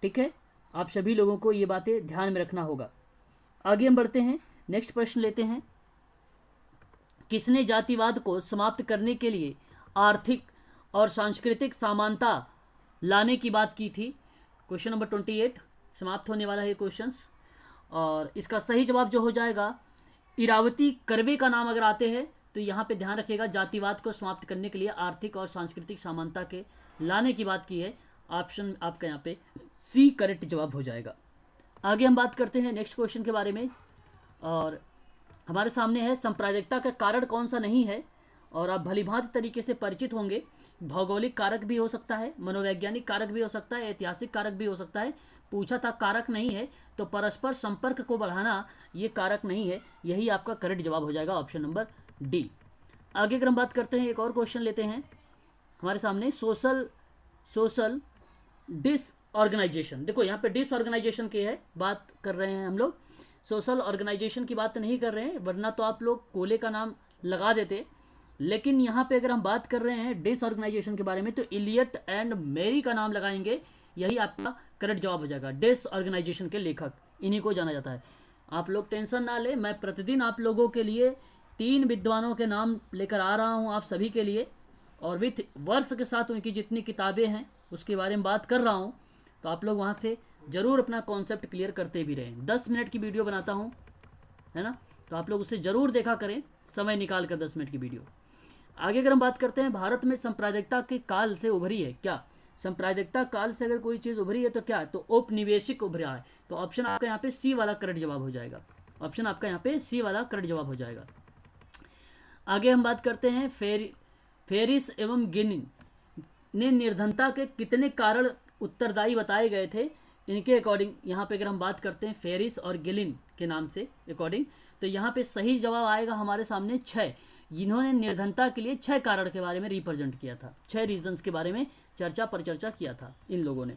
ठीक है, आप सभी लोगों को ये बातें ध्यान में रखना होगा। आगे हम बढ़ते हैं, नेक्स्ट प्रश्न लेते हैं। किसने जातिवाद को समाप्त करने के लिए आर्थिक और सांस्कृतिक समानता लाने की बात की थी? क्वेश्चन नंबर 28 समाप्त होने वाला है क्वेश्चंस, और इसका सही जवाब जो हो जाएगा इरावती कर्वे का नाम अगर आते हैं तो यहाँ पे ध्यान रखिएगा, जातिवाद को समाप्त करने के लिए आर्थिक और सांस्कृतिक समानता के लाने की बात की है। ऑप्शन आपका यहाँ पे सी करेक्ट जवाब हो जाएगा। आगे हम बात करते हैं नेक्स्ट क्वेश्चन के बारे में, और हमारे सामने है सांप्रदायिकता का कारण कौन सा नहीं है, और आप भलीभांति तरीके से परिचित होंगे। भौगोलिक कारक भी हो सकता है, मनोवैज्ञानिक कारक भी हो सकता है, ऐतिहासिक कारक भी हो सकता है। पूछा था कारक नहीं है, तो परस्पर संपर्क को बढ़ाना ये कारक नहीं है। यही आपका करेक्ट जवाब हो जाएगा, ऑप्शन नंबर डी। आगे अगर हम बात करते हैं, एक और क्वेश्चन लेते हैं हमारे सामने, सोशल डिसऑर्गेनाइजेशन। देखो यहाँ पे डिसऑर्गेनाइजेशन की है बात कर रहे हैं हम लोग, सोशल ऑर्गेनाइजेशन की बात नहीं कर रहे हैं, वरना तो आप लोग कोले का नाम लगा देते। लेकिन यहाँ पे अगर हम बात कर रहे हैं डिसऑर्गेनाइजेशन के बारे में, तो इलियट एंड मेरी का नाम लगाएंगे, यही आपका करेक्ट जवाब हो जाएगा। डिसऑर्गेनाइजेशन के लेखक इन्हीं को जाना जाता है। आप लोग टेंशन ना ले, मैं प्रतिदिन आप लोगों के लिए 3 विद्वानों के नाम लेकर आ रहा हूँ आप सभी के लिए, और विथ वर्ष के साथ उनकी जितनी किताबें हैं उसके बारे में बात कर रहा हूँ। तो आप लोग वहाँ से ज़रूर अपना कॉन्सेप्ट क्लियर करते भी रहें। 10 मिनट की वीडियो बनाता हूँ, है ना, तो आप लोग उसे ज़रूर देखा करें, समय निकाल कर 10 मिनट की वीडियो। आगे अगर हम बात करते हैं, भारत में सांप्रदायिकता के काल से उभरी है क्या? सांप्रदायिकता काल से अगर कोई चीज़ उभरी है तो क्या? तो औपनिवेशिक उभरा है। तो ऑप्शन आपका यहाँ पे सी वाला करेक्ट जवाब हो जाएगा। ऑप्शन आपका यहाँ पे सी वाला करेक्ट जवाब हो जाएगा। आगे हम बात करते हैं, फेरिस एवं गिलिन ने निर्धनता के कितने कारण उत्तरदायी बताए गए थे? इनके अकॉर्डिंग यहाँ पे अगर हम बात करते हैं फेरिस और गिलिन के नाम से अकॉर्डिंग, तो यहाँ पे सही जवाब आएगा हमारे सामने 6। जिन्होंने निर्धनता के लिए 6 कारण के बारे में रिप्रेजेंट किया था, 6 रीजंस के बारे में परिचर्चा किया था इन लोगों ने।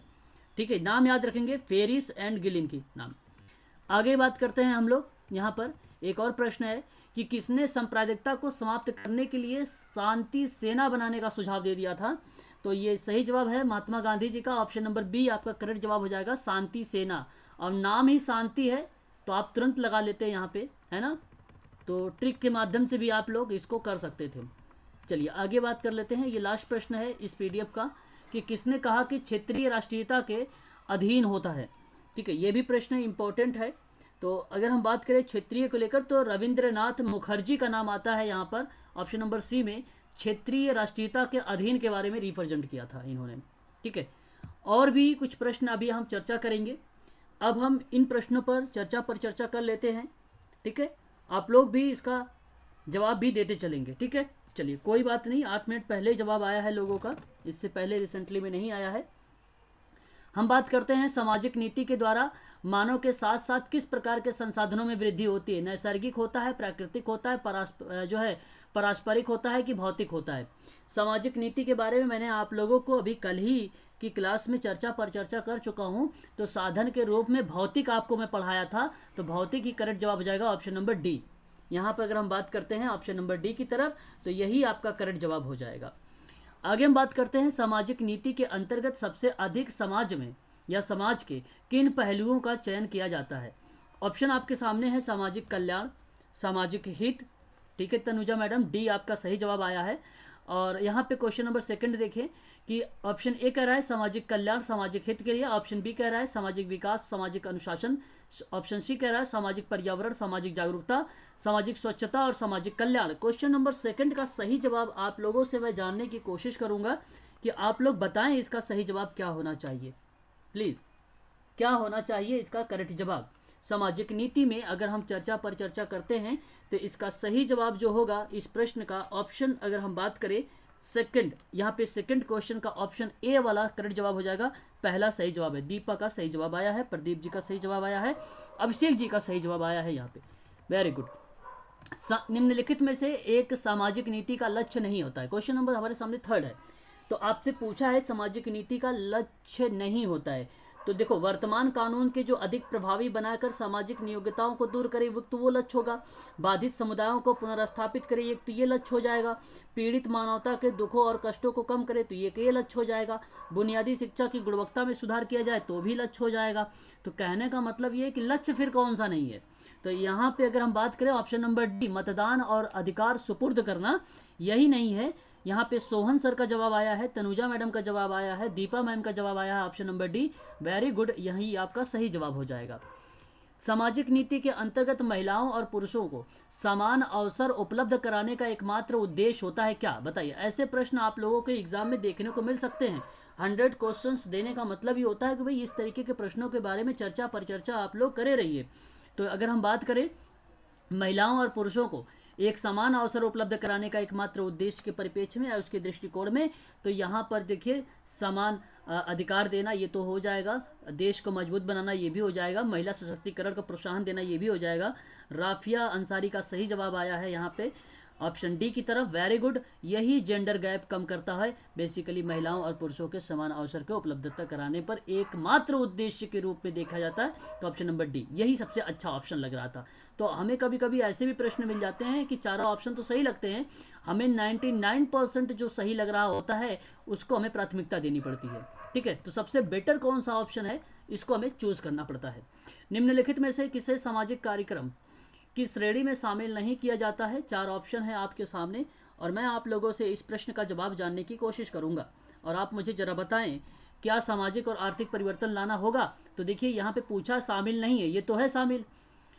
ठीक है, नाम याद रखेंगे, फेरिस एंड गिलिन की नाम। आगे बात करते हैं हम लोग, यहाँ पर एक और प्रश्न है कि किसने सांप्रदायिकता को समाप्त करने के लिए शांति सेना बनाने का सुझाव दे दिया था? तो ये सही जवाब है महात्मा गांधी जी का। ऑप्शन नंबर बी आपका करेक्ट जवाब हो जाएगा, शांति सेना। और नाम ही शांति है तो आप तुरंत लगा लेते हैं यहाँ पे, है ना, तो ट्रिक के माध्यम से भी आप लोग इसको कर सकते थे। चलिए आगे बात कर लेते हैं। ये लास्ट प्रश्न है इस पीडीएफ का कि किसने कहा कि क्षेत्रीय राष्ट्रीयता के अधीन होता है? ठीक है, ये भी प्रश्न इंपॉर्टेंट है। तो अगर हम बात करें क्षेत्रीय को लेकर, तो रविंद्रनाथ मुखर्जी का नाम आता है यहाँ पर ऑप्शन नंबर सी में। क्षेत्रीय राष्ट्रीयता के अधीन के बारे में रिप्रेजेंट किया था इन्होंने। ठीक है, और भी कुछ प्रश्न अभी हम चर्चा करेंगे। अब हम इन प्रश्नों पर चर्चा कर लेते हैं। ठीक है, आप लोग भी इसका जवाब भी देते चलेंगे। ठीक है, चलिए कोई बात नहीं, 8 मिनट पहले जवाब आया है लोगों का, इससे पहले रिसेंटली में नहीं आया है। हम बात करते हैं सामाजिक नीति के द्वारा मानव के साथ साथ किस प्रकार के संसाधनों में वृद्धि होती है। नैसर्गिक होता है, प्राकृतिक होता है, पारस्परिक होता है कि भौतिक होता है। सामाजिक नीति के बारे में मैंने आप लोगों को अभी कल ही की क्लास में चर्चा कर चुका हूं। तो साधन के रूप में भौतिक आपको मैं पढ़ाया था, तो भौतिक ही करेक्ट जवाब हो जाएगा, ऑप्शन नंबर डी। यहाँ पर अगर हम बात करते हैं ऑप्शन नंबर डी की तरफ, तो यही आपका करेक्ट जवाब हो जाएगा। आगे हम बात करते हैं सामाजिक नीति के अंतर्गत सबसे अधिक समाज में या समाज के किन पहलुओं का चयन किया जाता है। ऑप्शन आपके सामने है, सामाजिक कल्याण, सामाजिक हित, ठीक है तनुजा मैडम, डी आपका सही जवाब आया है। और यहाँ पे क्वेश्चन नंबर सेकंड देखें कि ऑप्शन ए कह रहा है सामाजिक कल्याण सामाजिक हित के लिए, ऑप्शन बी कह रहा है सामाजिक विकास सामाजिक अनुशासन, ऑप्शन सी कह रहा है सामाजिक पर्यावरण सामाजिक जागरूकता, सामाजिक स्वच्छता और सामाजिक कल्याण। क्वेश्चन नंबर सेकंड का सही जवाब आप लोगों से मैं जानने की कोशिश करूंगा कि आप लोग बताएं इसका सही जवाब क्या होना चाहिए। प्लीज़ क्या होना चाहिए इसका करेक्ट जवाब। सामाजिक नीति में अगर हम चर्चा करते हैं तो इसका सही जवाब जो होगा इस प्रश्न का, ऑप्शन अगर हम बात करें सेकंड, यहाँ पे सेकंड क्वेश्चन का ऑप्शन ए वाला करेक्ट जवाब हो जाएगा। पहला सही जवाब है, दीपा का सही जवाब आया है, प्रदीप जी का सही जवाब आया है, अभिषेक जी का सही जवाब आया है यहाँ पे, वेरी गुड। निम्नलिखित में से एक सामाजिक नीति का लक्ष्य नहीं होता है। क्वेश्चन नंबर हमारे सामने थर्ड है, तो आपसे पूछा है सामाजिक नीति का लक्ष्य नहीं होता है। तो देखो, वर्तमान कानून के जो अधिक प्रभावी बनाकर सामाजिक नियोक्ताओं को दूर करे तो वो लक्ष्य होगा, बाधित समुदायों को पुनर्स्थापित करे एक तो ये लक्ष्य हो जाएगा, पीड़ित मानवता के दुखों और कष्टों को कम करे तो ये लक्ष्य हो जाएगा, बुनियादी शिक्षा की गुणवत्ता में सुधार किया जाए तो भी लक्ष्य हो जाएगा। तो कहने का मतलब ये है कि लक्ष्य फिर कौन सा नहीं है। तो यहाँ पे अगर हम बात करें ऑप्शन नंबर डी, मतदान और अधिकार सुपुर्द करना, यही नहीं है। यहाँ पे सोहन सर का जवाब आया है, तनुजा मैडम का जवाब आया है, दीपा मैम का जवाब आया है, option number D, very good, यही आपका सही जवाब हो जाएगा। सामाजिक नीति के अंतर्गत महिलाओं और पुरुषों को समान अवसर उपलब्ध कराने का एकमात्र उद्देश्य होता है क्या, बताइए। ऐसे प्रश्न आप लोगों के एग्जाम में देखने को मिल सकते हैं। 100 क्वेश्चंस देने का मतलब ये होता है कि भाई इस तरीके के प्रश्नों के बारे में चर्चा आप लोग करे रहिए। तो अगर हम बात करें महिलाओं और पुरुषों को एक समान अवसर उपलब्ध कराने का एकमात्र उद्देश्य के परिप्रेक्ष्य में या उसके दृष्टिकोण में, तो यहाँ पर देखिए समान अधिकार देना ये तो हो जाएगा, देश को मजबूत बनाना ये भी हो जाएगा, महिला सशक्तिकरण को प्रोत्साहन देना ये भी हो जाएगा। राफिया अंसारी का सही जवाब आया है यहाँ पे ऑप्शन डी की तरफ, वेरी गुड, यही जेंडर गैप कम करता है। बेसिकली महिलाओं और पुरुषों के समान अवसर की उपलब्धता कराने पर एकमात्र उद्देश्य के रूप में देखा जाता है, तो ऑप्शन नंबर डी यही सबसे अच्छा ऑप्शन लग रहा था। तो हमें कभी कभी ऐसे भी प्रश्न मिल जाते हैं कि चारों ऑप्शन तो सही लगते हैं, हमें 99% जो सही लग रहा होता है उसको हमें प्राथमिकता देनी पड़ती है, ठीक है। तो सबसे बेटर कौन सा ऑप्शन है इसको हमें चूज करना पड़ता है। निम्नलिखित में से किसे सामाजिक कार्यक्रम की श्रेणी में शामिल नहीं किया जाता है। 4 ऑप्शन है आपके सामने और मैं आप लोगों से इस प्रश्न का जवाब जानने की कोशिश करूंगा और आप मुझे जरा बताएं क्या सामाजिक और आर्थिक परिवर्तन लाना होगा। तो देखिए यहाँ पे पूछा शामिल नहीं है, ये तो है शामिल,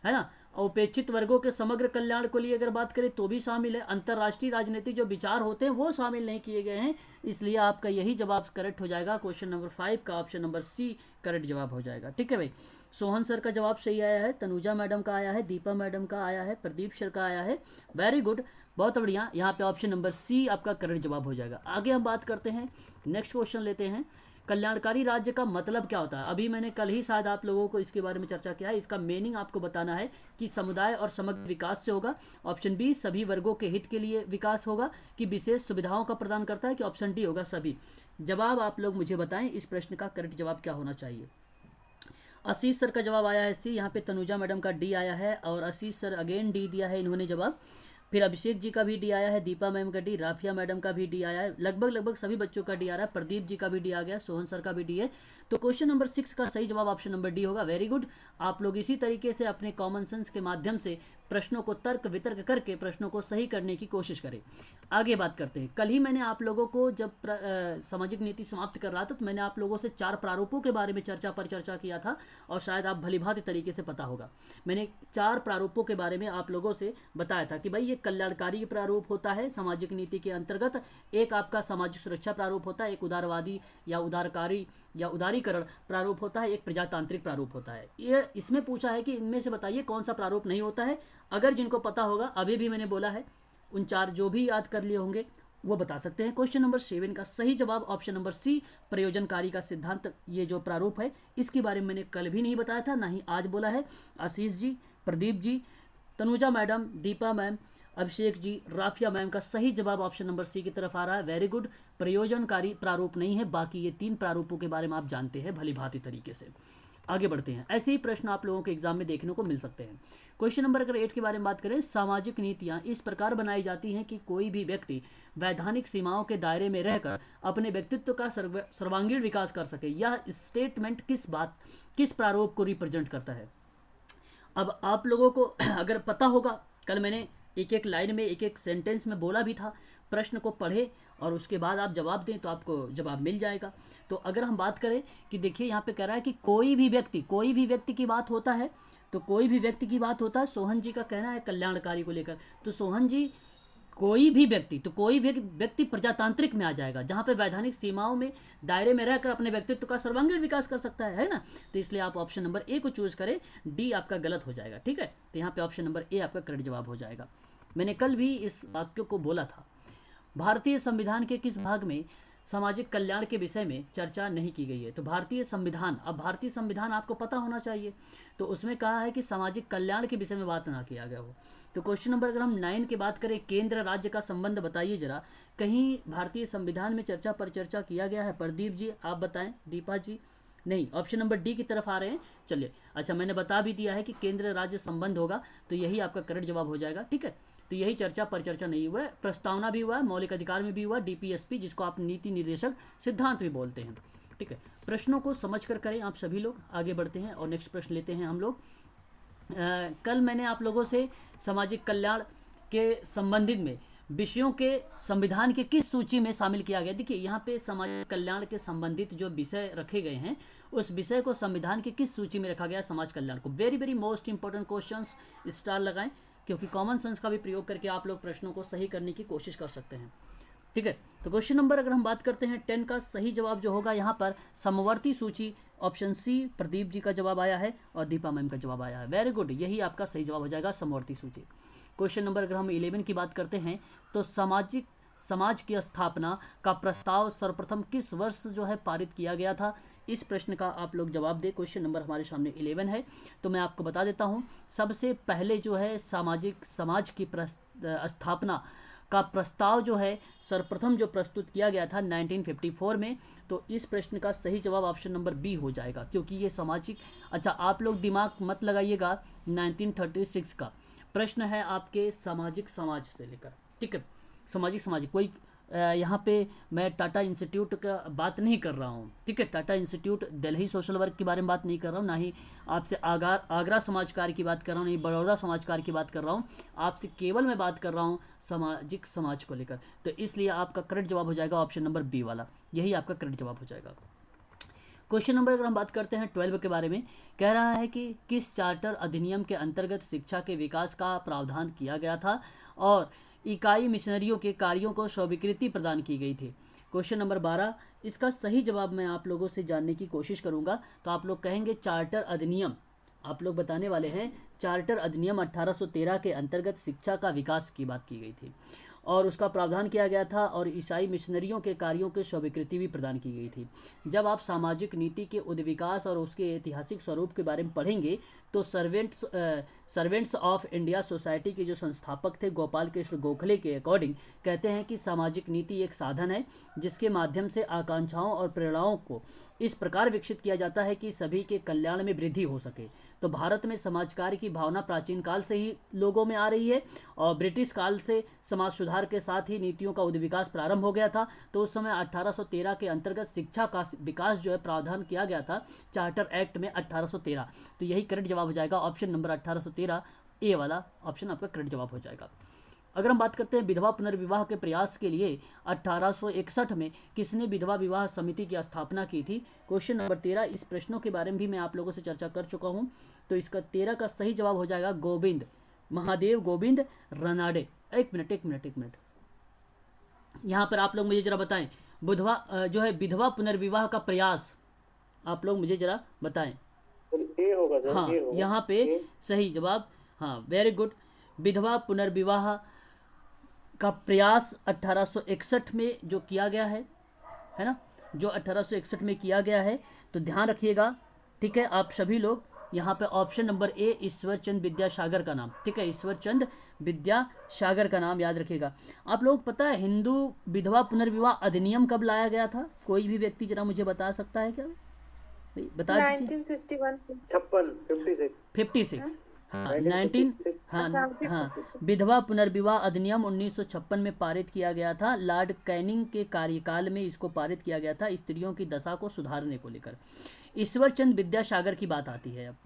है ना। उपेक्षित वर्गों के समग्र कल्याण को लिए अगर बात करें तो भी शामिल है। अंतर्राष्ट्रीय राजनीतिक जो विचार होते हैं वो शामिल नहीं किए गए हैं, इसलिए आपका यही जवाब करेक्ट हो जाएगा। क्वेश्चन नंबर 5 का ऑप्शन नंबर सी करेक्ट जवाब हो जाएगा, ठीक है भाई। सोहन सर का जवाब सही आया है, तनुजा मैडम का आया है, दीपा मैडम का आया है, प्रदीप सर का आया है, वेरी गुड, बहुत बढ़िया। यहाँ पे ऑप्शन नंबर सी आपका करेक्ट जवाब हो जाएगा। आगे हम बात करते हैं, नेक्स्ट क्वेश्चन लेते हैं। कल्याणकारी राज्य का मतलब क्या होता है। अभी मैंने कल ही शायद आप लोगों को इसके बारे में चर्चा किया है। इसका मीनिंग आपको बताना है कि समुदाय और समग्र विकास से होगा। ऑप्शन बी सभी वर्गों के हित के लिए विकास होगा, कि विशेष सुविधाओं का प्रदान करता है, कि ऑप्शन डी होगा सभी। जवाब आप लोग मुझे बताएं इस प्रश्न का करेक्ट जवाब क्या होना चाहिए। आशीष सर का जवाब आया है सी, यहाँ पे तनुजा मैडम का डी आया है और आशीष सर अगेन डी दिया है इन्होंने जवाब। फिर अभिषेक जी का भी डी आया है, दीपा मैम का डी, राफिया मैडम का भी डी आया है, लगभग सभी बच्चों का डी आ रहा है, प्रदीप जी का भी डी आ गया, सोहन सर का भी डी है। तो क्वेश्चन नंबर 6 का सही जवाब ऑप्शन नंबर डी होगा, वेरी गुड। आप लोग इसी तरीके से अपने कॉमन सेंस के माध्यम से प्रश्नों को तर्क वितर्क करके प्रश्नों को सही करने की कोशिश करें। आगे बात करते हैं। कल ही मैंने आप लोगों को जब सामाजिक नीति समाप्त कर रहा था तो मैंने आप लोगों से 4 प्रारूपों के बारे में चर्चा किया था और शायद आप भलीभांति तरीके से पता होगा। मैंने 4 प्रारूपों के बारे में आप लोगों से बताया था कि भाई ये कल्याणकारी प्रारूप होता है सामाजिक नीति के अंतर्गत, एक आपका सामाजिक सुरक्षा प्रारूप होता है, एक उदारवादी या उदारकारी या उदारीकरण प्रारूप होता है, एक प्रजातांत्रिक प्रारूप होता है। ये इसमें पूछा है कि इनमें से बताइए कौन सा प्रारूप नहीं होता है। अगर जिनको पता होगा, अभी भी मैंने बोला है उन 4 जो भी याद कर लिए होंगे वो बता सकते हैं। क्वेश्चन नंबर 7 का सही जवाब ऑप्शन नंबर सी, प्रयोजनकारी का सिद्धांत। ये जो प्रारूप है इसके बारे में मैंने कल भी नहीं बताया था, ना ही आज बोला है। Ashish ji, Pradeep ji, Tanuja madam, Deepa ma'am, Abhishek ji, Rafia ma'am का सही जवाब ऑप्शन नंबर सी की तरफ आ रहा है। Very good. प्रयोजनकारी प्रारूप नहीं है, बाकी ये 3 प्रारूपों के बारे में आप जानते हैं भली भांति तरीके से। आगे बढ़ते हैं। ऐसे ही प्रश्न आप लोगों के एग्जाम में देखने को मिल सकते हैं। क्वेश्चन नंबर अगर 8 के बारे में बात करें, सामाजिक नीतियां इस प्रकार बनाई जाती हैं कि कोई भी व्यक्ति वैधानिक सीमाओं के दायरे में रहकर अपने व्यक्तित्व का सर्वांगीण विकास कर सके। यह स्टेटमेंट किस प्रारूप को रिप्रेजेंट करता है? अब आप लोगों को अगर पता होगा, कल मैंने एक एक लाइन में एक एक सेंटेंस में बोला भी था, प्रश्न को पढ़े और उसके बाद आप जवाब दें तो आपको जवाब मिल जाएगा। तो अगर हम बात करें कि देखिए यहाँ पे कह रहा है कि कोई भी व्यक्ति की बात होता है, तो कोई भी व्यक्ति की बात होता है। सोहन जी का कहना है कल्याणकारी को लेकर, तो सोहन जी कोई भी व्यक्ति प्रजातांत्रिक में आ जाएगा, जहाँ पे वैधानिक सीमाओं में दायरे में रहकर अपने व्यक्तित्व का सर्वांगीण विकास कर सकता है ना। तो इसलिए आप ऑप्शन नंबर ए को चूज करें, डी आपका गलत हो जाएगा। ठीक है, तो यहाँ पे ऑप्शन नंबर ए आपका करेक्ट जवाब हो जाएगा। मैंने कल भी इस वाक्य को बोला था। भारतीय संविधान के किस भाग में सामाजिक कल्याण के विषय में चर्चा नहीं की गई है? तो भारतीय संविधान आपको पता होना चाहिए, तो उसमें कहा है कि सामाजिक कल्याण के विषय में बात ना किया गया हो। तो क्वेश्चन नंबर अगर हम 9 की बात करें, केंद्र राज्य का संबंध बताइए जरा, कहीं भारतीय संविधान में चर्चा किया गया है? प्रदीप जी आप बताएं, दीपा जी नहीं, ऑप्शन नंबर डी की तरफ आ रहे हैं। चलिए, अच्छा मैंने बता भी दिया है कि केंद्र राज्य संबंध होगा, तो यही आपका करेक्ट जवाब हो जाएगा। ठीक है, तो यही परिचर्चा नहीं हुआ है, प्रस्तावना भी हुआ है, मौलिक अधिकार में भी हुआ, डीपीएसपी जिसको आप नीति निर्देशक सिद्धांत भी बोलते हैं। ठीक है, प्रश्नों को समझ कर करें आप सभी लोग। आगे बढ़ते हैं और नेक्स्ट प्रश्न लेते हैं हम लोग। कल मैंने आप लोगों से सामाजिक कल्याण के संबंधित में विषयों के संविधान के किस सूची में शामिल किया गया? देखिए यहाँ पे सामाजिक कल्याण के संबंधित जो विषय रखे गए हैं, उस विषय को संविधान की किस सूची में रखा गया समाज कल्याण को? Very most important questions, star लगाएं, क्योंकि कॉमन सेंस का भी प्रयोग करके आप लोग प्रश्नों को सही करने की कोशिश कर सकते हैं। ठीक है, तो क्वेश्चन नंबर अगर हम बात करते हैं 10 का, सही जवाब जो होगा यहाँ पर समवर्ती सूची, ऑप्शन सी प्रदीप जी का जवाब आया है और दीपा मैम का जवाब आया है। वेरी गुड, यही आपका सही जवाब हो जाएगा, समवर्ती सूची। क्वेश्चन नंबर अगर हम 11 की बात करते हैं, तो समाज की स्थापना का प्रस्ताव सर्वप्रथम किस वर्ष जो है पारित किया गया था? इस प्रश्न का आप लोग जवाब दें। क्वेश्चन नंबर हमारे सामने 11 है, तो मैं आपको बता देता हूँ। सबसे पहले जो है समाज की स्थापना का प्रस्ताव जो है सर्वप्रथम जो प्रस्तुत किया गया था 1954 में, तो इस प्रश्न का सही जवाब ऑप्शन नंबर बी हो जाएगा, क्योंकि ये सामाजिक, अच्छा आप लोग दिमाग मत लगाइएगा, 1936 का प्रश्न है आपके समाज से लेकर। ठीक है, सामाजिक कोई यहाँ पे मैं टाटा इंस्टीट्यूट का बात नहीं कर रहा हूँ। ठीक है, Tata institute Delhi social work के बारे में बात नहीं कर रहा हूँ, ना ही आपसे आगरा समाज कार्य की बात कर रहा हूँ, नहीं बड़ौदा समाज कार्य की बात कर रहा हूँ। आपसे केवल मैं बात कर रहा हूँ समाज को लेकर, तो इसलिए आपका करेक्ट जवाब हो जाएगा ऑप्शन नंबर बी वाला, यही आपका करेक्ट जवाब हो जाएगा। क्वेश्चन नंबर अगर हम बात करते हैं 12 के बारे में, कह रहा है कि किस चार्टर अधिनियम के अंतर्गत शिक्षा के विकास का प्रावधान किया गया था और इकाई मिशनरियों के कार्यों को स्वीकृति प्रदान की गई थी? क्वेश्चन नंबर 12, इसका सही जवाब मैं आप लोगों से जानने की कोशिश करूंगा, तो आप लोग कहेंगे चार्टर अधिनियम, आप लोग बताने वाले हैं चार्टर अधिनियम 1813 के अंतर्गत शिक्षा का विकास की बात की गई थी और उसका प्रावधान किया गया था और ईसाई मिशनरियों के कार्यों की स्वीकृति भी प्रदान की गई थी। जब आप सामाजिक नीति के उद्विकास और उसके ऐतिहासिक स्वरूप के बारे में पढ़ेंगे, तो सर्वेंट्स ऑफ इंडिया सोसाइटी के जो संस्थापक थे गोपाल कृष्ण गोखले के अकॉर्डिंग कहते हैं कि सामाजिक नीति एक साधन है जिसके माध्यम से आकांक्षाओं और प्रेरणाओं को इस प्रकार विकसित किया जाता है कि सभी के कल्याण में वृद्धि हो सके। तो भारत में समाज कार्य की भावना प्राचीन काल से ही लोगों में आ रही है और ब्रिटिश काल से समाज सुधार के साथ ही नीतियों का उद्विकास प्रारंभ हो गया था। तो उस समय 1813 के अंतर्गत शिक्षा का विकास जो है प्रावधान किया गया था चार्टर एक्ट में 1813, तो यही करेक्ट जवाब हो जाएगा ऑप्शन नंबर 1813 ए वाला ऑप्शन आपका करेक्ट जवाब हो जाएगा। अगर हम बात करते हैं विधवा पुनर्विवाह के प्रयास के लिए 1861 में किसने विधवा विवाह समिति की स्थापना की थी? क्वेश्चन नंबर 13, इस प्रश्नों के बारे में भी मैं आप लोगों से चर्चा कर चुका हूं, तो इसका 13 का सही जवाब हो जाएगा महादेव गोविंद रनाडे। एक मिनट, यहाँ पर आप लोग मुझे जरा बताएं, विधवा पुनर्विवाह का प्रयास आप लोग मुझे जरा बताएं। ए होगा सर, हाँ, यहाँ पे सही जवाब, हाँ वेरी गुड, विधवा पुनर्विवाह का प्रयास 1861 में जो किया गया है ना, जो 1861 में किया गया है। तो ध्यान रखिएगा, ठीक है, आप सभी लोग यहाँ पे option number A Ishwarchand Vidyasagar का नाम, ठीक है, ईश्वरचंद विद्यासागर का नाम याद रखिएगा। आप लोग पता है हिंदू विधवा पुनर्विवाह अधिनियम कब लाया गया था? कोई भी व्यक्ति जरा मुझे बता सकता है क्या? बता दीजिए। 1961 56 56 56, हाँ 1956 हाँ, विधवा पुनर्विवाह अधिनियम 1956 में पारित किया गया था। लॉर्ड कैनिंग के कार्यकाल में इसको पारित किया गया था, स्त्रियों की दशा को सुधारने को लेकर। ईश्वरचंद विद्यासागर की बात आती है। अब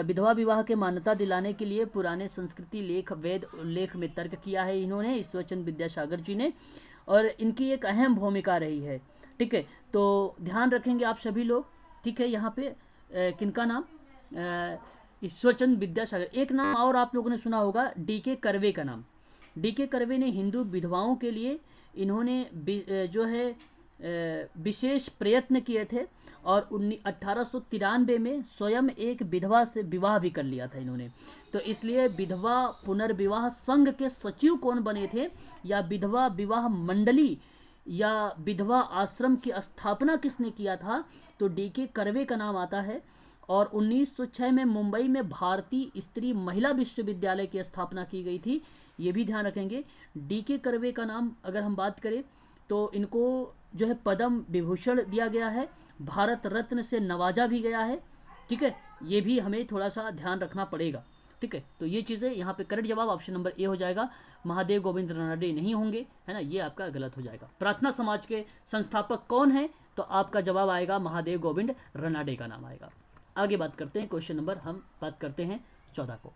विधवा विवाह के मान्यता दिलाने के लिए पुराने संस्कृति लेख वेद उल्लेख में तर्क किया है इन्होंने, ईश्वरचंद विद्यासागर जी ने, और इनकी एक अहम भूमिका रही है, ठीक है। तो ध्यान रखेंगे आप सभी लोग, ठीक है। यहाँ पे किनका नाम? ईश्वरचंद विद्यासागर। एक नाम और आप लोगों ने सुना होगा, डीके कर्वे का नाम। डीके कर्वे ने हिंदू विधवाओं के लिए इन्होंने जो है विशेष प्रयत्न किए थे, और 1893 में स्वयं एक विधवा से विवाह भी कर लिया था इन्होंने। तो इसलिए विधवा पुनर्विवाह संघ के सचिव कौन बने थे, या विधवा विवाह मंडली या विधवा आश्रम की स्थापना किसने किया था? तो डीके कर्वे का नाम आता है। और 1906 में मुंबई में भारतीय स्त्री महिला विश्वविद्यालय की स्थापना की गई थी, ये भी ध्यान रखेंगे। डीके कर्वे का नाम अगर हम बात करें तो इनको जो है पद्म विभूषण दिया गया है, भारत रत्न से नवाजा भी गया है, ठीक है। ये भी हमें थोड़ा सा ध्यान रखना पड़ेगा, ठीक है। तो ये चीज़ें यहाँ पे करेक्ट जवाब ऑप्शन नंबर ए हो जाएगा। महादेव गोविंद रनाडे नहीं होंगे, है ना, ये आपका गलत हो जाएगा। प्रार्थना समाज के संस्थापक कौन है? तो आपका जवाब आएगा महादेव गोविंद रनाडे का नाम आएगा। आगे बात करते हैं, क्वेश्चन नंबर हम बात करते हैं 14 को।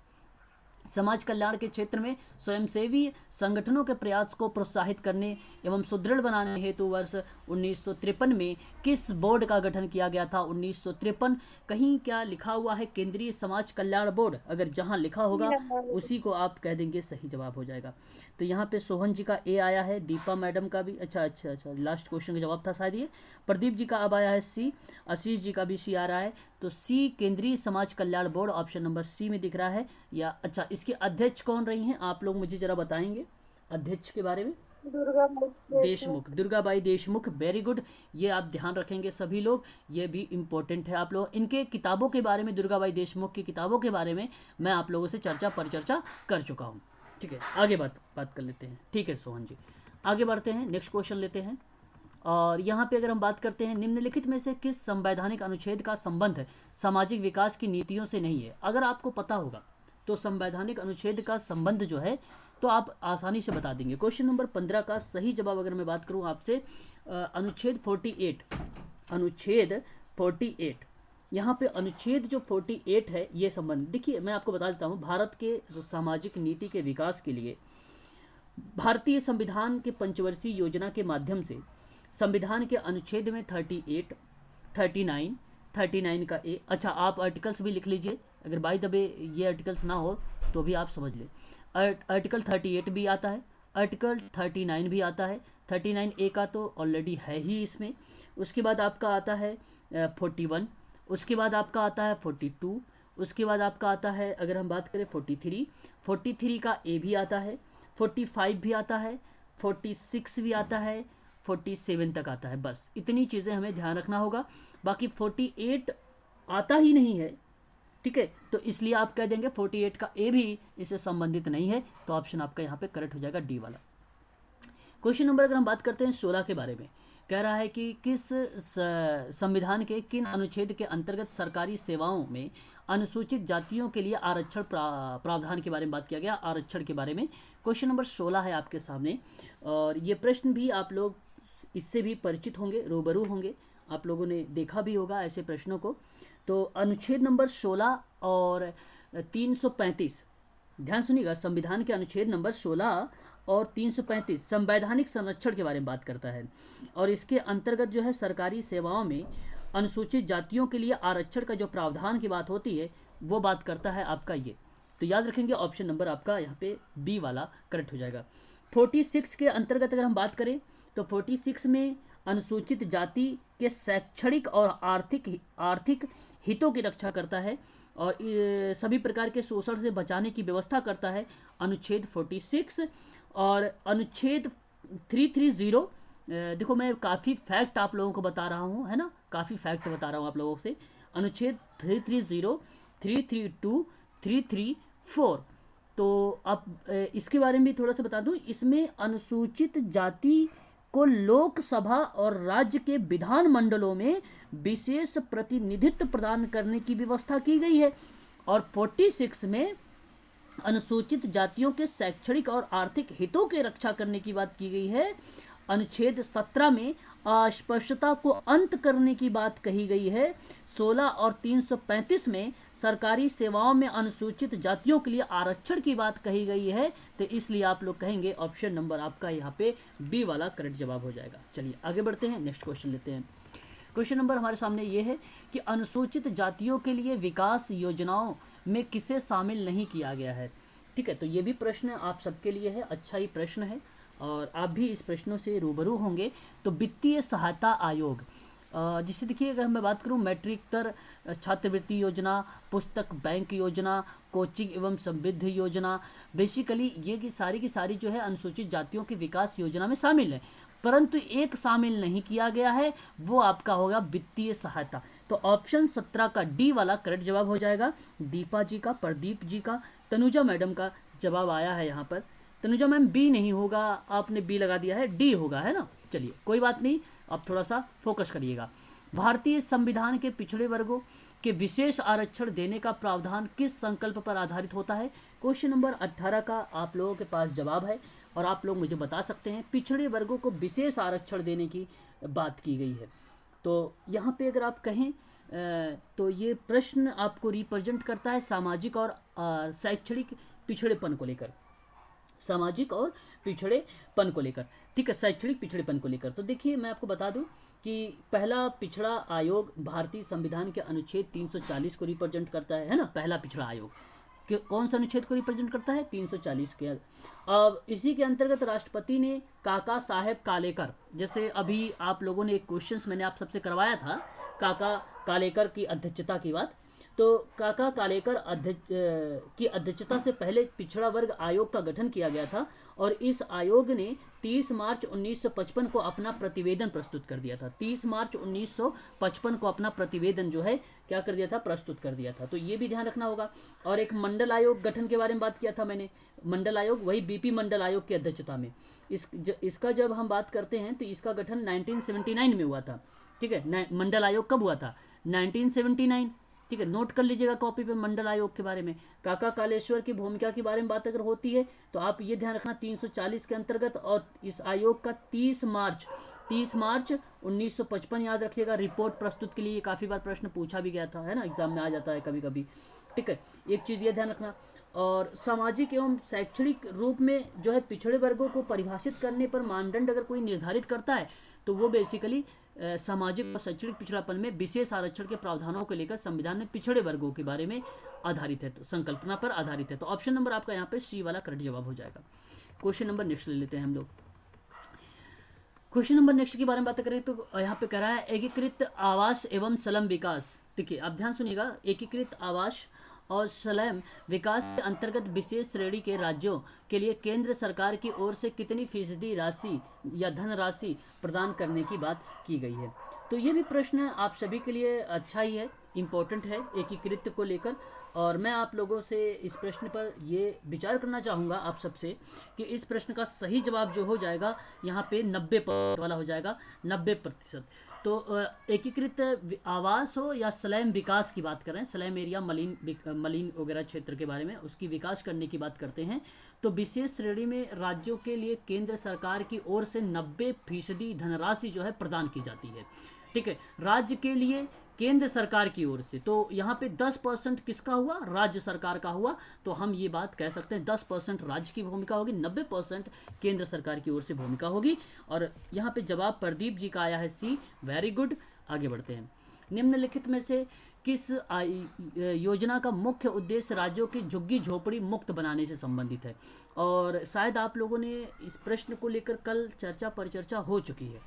समाज कल्याण के क्षेत्र में स्वयंसेवी संगठनों के प्रयास को प्रोत्साहित करने एवं सुदृढ़ बनाने हेतु वर्ष 1953 में किस बोर्ड का गठन किया गया था? 1953 कहीं क्या लिखा हुआ है? केंद्रीय समाज कल्याण बोर्ड। अगर जहां लिखा होगा उसी को आप कह देंगे, सही जवाब हो जाएगा। तो यहाँ पे सोहन जी का ए आया है, दीपा मैडम का भी, अच्छा, लास्ट क्वेश्चन का जवाब था शायद ये। प्रदीप जी का अब आया है सी, आशीष जी का भी सी आ रहा है। तो सी केंद्रीय समाज कल्याण बोर्ड ऑप्शन नंबर सी में दिख रहा है। या अच्छा, इसके अध्यक्ष कौन रही हैं आप लोग मुझे जरा बताएंगे अध्यक्ष के बारे में? Deshmukh, Durgabai Deshmukh, very good. ये आप ध्यान रखेंगे सभी लोग, ये भी इम्पोर्टेंट है आप लोग। इनके किताबों के बारे में, दुर्गाबाई देशमुख की किताबों के बारे में मैं आप लोगों से परिचर्चा कर चुका हूँ, ठीक है। आगे बात कर लेते हैं, ठीक है सोहन जी। आगे बढ़ते हैं, नेक्स्ट क्वेश्चन लेते हैं। और यहाँ पे अगर हम बात करते हैं, निम्नलिखित में से किस संवैधानिक अनुच्छेद का संबंध सामाजिक विकास की नीतियों से नहीं है? अगर आपको पता होगा तो संवैधानिक अनुच्छेद का संबंध जो है तो आप आसानी से बता देंगे। क्वेश्चन नंबर 15 का सही जवाब अगर मैं बात करूँ आपसे, अनुच्छेद 48, यहाँ पे अनुच्छेद जो 48 है ये संबंध, देखिए मैं आपको बता देता हूँ। भारत के सामाजिक नीति के विकास के लिए भारतीय संविधान के पंचवर्षीय योजना के माध्यम से संविधान के अनुच्छेद में 38, 39 का ए, अच्छा आप आर्टिकल्स भी लिख लीजिए, अगर बाय द वे ये आर्टिकल्स ना हो तो भी आप समझ लें। आर्टिकल 38 भी आता है, आर्टिकल 39 भी आता है। 39 ए का तो ऑलरेडी है ही इसमें। उसके बाद आपका आता है 41, उसके बाद आपका आता है 42, उसके बाद आपका आता है अगर हम बात करें 43 का ए भी आता है, 45 भी आता है, 46 भी आता है, 47 तक आता है। बस इतनी चीज़ें हमें ध्यान रखना होगा, बाकी 48 आता ही नहीं है, ठीक है। तो इसलिए आप कह देंगे 48 का ए भी इससे संबंधित नहीं है, तो ऑप्शन आपका यहाँ पे करेक्ट हो जाएगा डी वाला। क्वेश्चन नंबर अगर हम बात करते हैं 16 के बारे में, कह रहा है कि किस संविधान के किन अनुच्छेद के अंतर्गत सरकारी सेवाओं में अनुसूचित जातियों के लिए आरक्षण प्रावधान के बारे में बात किया गया, आरक्षण के बारे में। क्वेश्चन नंबर 16 है आपके सामने, और ये प्रश्न भी आप लोग इससे भी परिचित होंगे, रूबरू होंगे, आप लोगों ने देखा भी होगा ऐसे प्रश्नों को। तो अनुच्छेद नंबर 16 और 335, ध्यान सुनिएगा, संविधान के अनुच्छेद नंबर 16 और 335 संवैधानिक संरक्षण के बारे में बात करता है, और इसके अंतर्गत जो है सरकारी सेवाओं में अनुसूचित जातियों के लिए आरक्षण का जो प्रावधान की बात होती है वो बात करता है आपका ये। तो याद रखेंगे ऑप्शन नंबर आपका यहाँ पे बी वाला करेक्ट हो जाएगा। 46 के अंतर्गत अगर हम बात करें तो 46 में अनुसूचित जाति के शैक्षणिक और आर्थिक हितों की रक्षा करता है और सभी प्रकार के शोषण से बचाने की व्यवस्था करता है अनुच्छेद 46। और अनुच्छेद 330, देखो मैं काफ़ी फैक्ट आप लोगों को बता रहा हूँ, है ना, काफ़ी फैक्ट बता रहा हूँ आप लोगों से। अनुच्छेद 330, 332, 334, तो अब इसके बारे में भी थोड़ा सा बता दूं। इसमें अनुसूचित जाति को लोकसभा और राज्य के विधान मंडलों में विशेष प्रतिनिधित्व प्रदान करने की व्यवस्था की गई है। और 46 में अनुसूचित जातियों के शैक्षणिक और आर्थिक हितों की रक्षा करने की बात की गई है। अनुच्छेद 17 में अस्पृश्यता को अंत करने की बात कही गई है। 16 और 335 में सरकारी सेवाओं में अनुसूचित जातियों के लिए आरक्षण की बात कही गई है। तो इसलिए आप लोग कहेंगे ऑप्शन नंबर आपका यहाँ पे बी वाला करेक्ट जवाब हो जाएगा। चलिए आगे बढ़ते हैं, नेक्स्ट क्वेश्चन लेते हैं। क्वेश्चन नंबर हमारे सामने ये है कि अनुसूचित जातियों के लिए विकास योजनाओं में किसे शामिल नहीं किया गया है। ठीक है, तो ये भी प्रश्न आप सबके लिए है, अच्छा ही प्रश्न है और आप भी इस प्रश्नों से रूबरू होंगे। तो वित्तीय सहायता आयोग, जिससे देखिए अगर मैं बात करूं, मैट्रिकतर छात्रवृत्ति योजना, पुस्तक बैंक योजना, कोचिंग एवं समृद्धि योजना, बेसिकली ये की सारी जो है अनुसूचित जातियों की विकास योजना में शामिल है, परंतु एक शामिल नहीं किया गया है, वो आपका होगा वित्तीय सहायता। तो ऑप्शन 17 का डी वाला करेक्ट जवाब हो जाएगा। दीपा जी का, प्रदीप जी का, तनुजा मैडम का जवाब आया है यहाँ पर। तनुजा मैम बी नहीं होगा, आपने बी लगा दिया है, डी होगा, है ना। चलिए कोई बात नहीं, अब थोड़ा सा फोकस करिएगा। भारतीय संविधान के पिछड़े वर्गों के विशेष आरक्षण देने का प्रावधान किस संकल्प पर आधारित होता है। क्वेश्चन नंबर 18 का आप लोगों के पास जवाब है और आप लोग मुझे बता सकते हैं पिछड़े वर्गों को विशेष आरक्षण देने की बात की गई है। तो यहाँ पे अगर आप कहें तो ये प्रश्न आपको रिप्रेजेंट करता है सामाजिक और शैक्षणिक पिछड़ेपन को लेकर, सामाजिक और पिछड़ेपन को लेकर, ठीक है, शैक्षणिक पिछड़ेपन को लेकर। तो देखिए मैं आपको बता दूं कि पहला पिछड़ा आयोग भारतीय संविधान के अनुच्छेद 340 को रिप्रेजेंट करता है ना। पहला पिछड़ा आयोग कौन सा अनुच्छेद को रिप्रेजेंट करता है, 340 के। अब इसी के अंतर्गत राष्ट्रपति ने काका साहेब कालेकर, जैसे अभी आप लोगों ने एक क्वेश्चन मैंने आप सबसे करवाया था काका कालेकर की अध्यक्षता की बात, तो काका कालेकर की अध्यक्षता से पहले पिछड़ा वर्ग आयोग का गठन किया गया था और इस आयोग ने 30 मार्च 1955 को अपना प्रतिवेदन प्रस्तुत कर दिया था। 30 मार्च 1955 को अपना प्रतिवेदन जो है क्या कर दिया था, प्रस्तुत कर दिया था। तो ये भी ध्यान रखना होगा। और एक मंडल आयोग गठन के बारे में बात किया था मैंने, मंडल आयोग वही बीपी मंडल आयोग की अध्यक्षता में। इसका जब हम बात करते हैं तो इसका गठन 1979 में हुआ था। ठीक है, मंडल आयोग कब हुआ था, 1979। ठीक है, नोट कर लीजिएगा कॉपी पे मंडल आयोग के बारे में। काका कालेश्वर की भूमिका के बारे में बात अगर होती है तो आप ये ध्यान रखना 340 के अंतर्गत, और इस आयोग का 30 मार्च 1955 याद रखिएगा, रिपोर्ट प्रस्तुत के लिए। काफ़ी बार प्रश्न पूछा भी गया था, है ना, एग्जाम में आ जाता है कभी कभी। ठीक है, एक चीज़ ये ध्यान रखना। और सामाजिक एवं शैक्षणिक रूप में जो है पिछड़े वर्गों को परिभाषित करने पर मानदंड अगर कोई निर्धारित करता है तो वो बेसिकली सामाजिक और शैक्षणिक पिछड़ापन में विशेष आरक्षण के प्रावधानों को लेकर संविधान में पिछड़े वर्गों के बारे में आधारित है, तो संकल्पना पर आधारित है। तो ऑप्शन नंबर आपका यहाँ पे सी वाला करेक्ट जवाब हो जाएगा। क्वेश्चन नंबर नेक्स्ट ले लेते हैं हम लोग। क्वेश्चन नंबर नेक्स्ट के बारे में बात करें तो यहाँ पे कह रहा है एकीकृत आवास एवं स्लम विकास। देखिए आप ध्यान सुनिएगा, एकीकृत आवास और स्लम विकास के अंतर्गत विशेष श्रेणी के राज्यों के लिए केंद्र सरकार की ओर से कितनी फीसदी राशि या धनराशि प्रदान करने की बात की गई है। तो ये भी प्रश्न आप सभी के लिए अच्छा ही है, इम्पोर्टेंट है एकीकृत को लेकर। और मैं आप लोगों से इस प्रश्न पर ये विचार करना चाहूँगा आप सबसे कि इस प्रश्न का सही जवाब जो हो जाएगा यहाँ पे 90% वाला हो जाएगा, 90%। तो एकीकृत आवास हो या स्लम विकास की बात करें, स्लम एरिया मलिन वगैरह क्षेत्र के बारे में उसकी विकास करने की बात करते हैं, तो विशेष श्रेणी में राज्यों के लिए केंद्र सरकार की ओर से 90% धनराशि जो है प्रदान की जाती है। ठीक है, राज्य के लिए केंद्र सरकार की ओर से, तो यहाँ पे 10% किसका हुआ, राज्य सरकार का हुआ। तो हम ये बात कह सकते हैं 10% राज्य की भूमिका होगी, 90% केंद्र सरकार की ओर से भूमिका होगी। और यहाँ पे जवाब प्रदीप जी का आया है सी, वेरी गुड। आगे बढ़ते हैं। निम्नलिखित में से किस योजना का मुख्य उद्देश्य राज्यों की झुग्गी झोपड़ी मुक्त बनाने से संबंधित है। और शायद आप लोगों ने इस प्रश्न को लेकर कल चर्चा परिचर्चा हो चुकी है।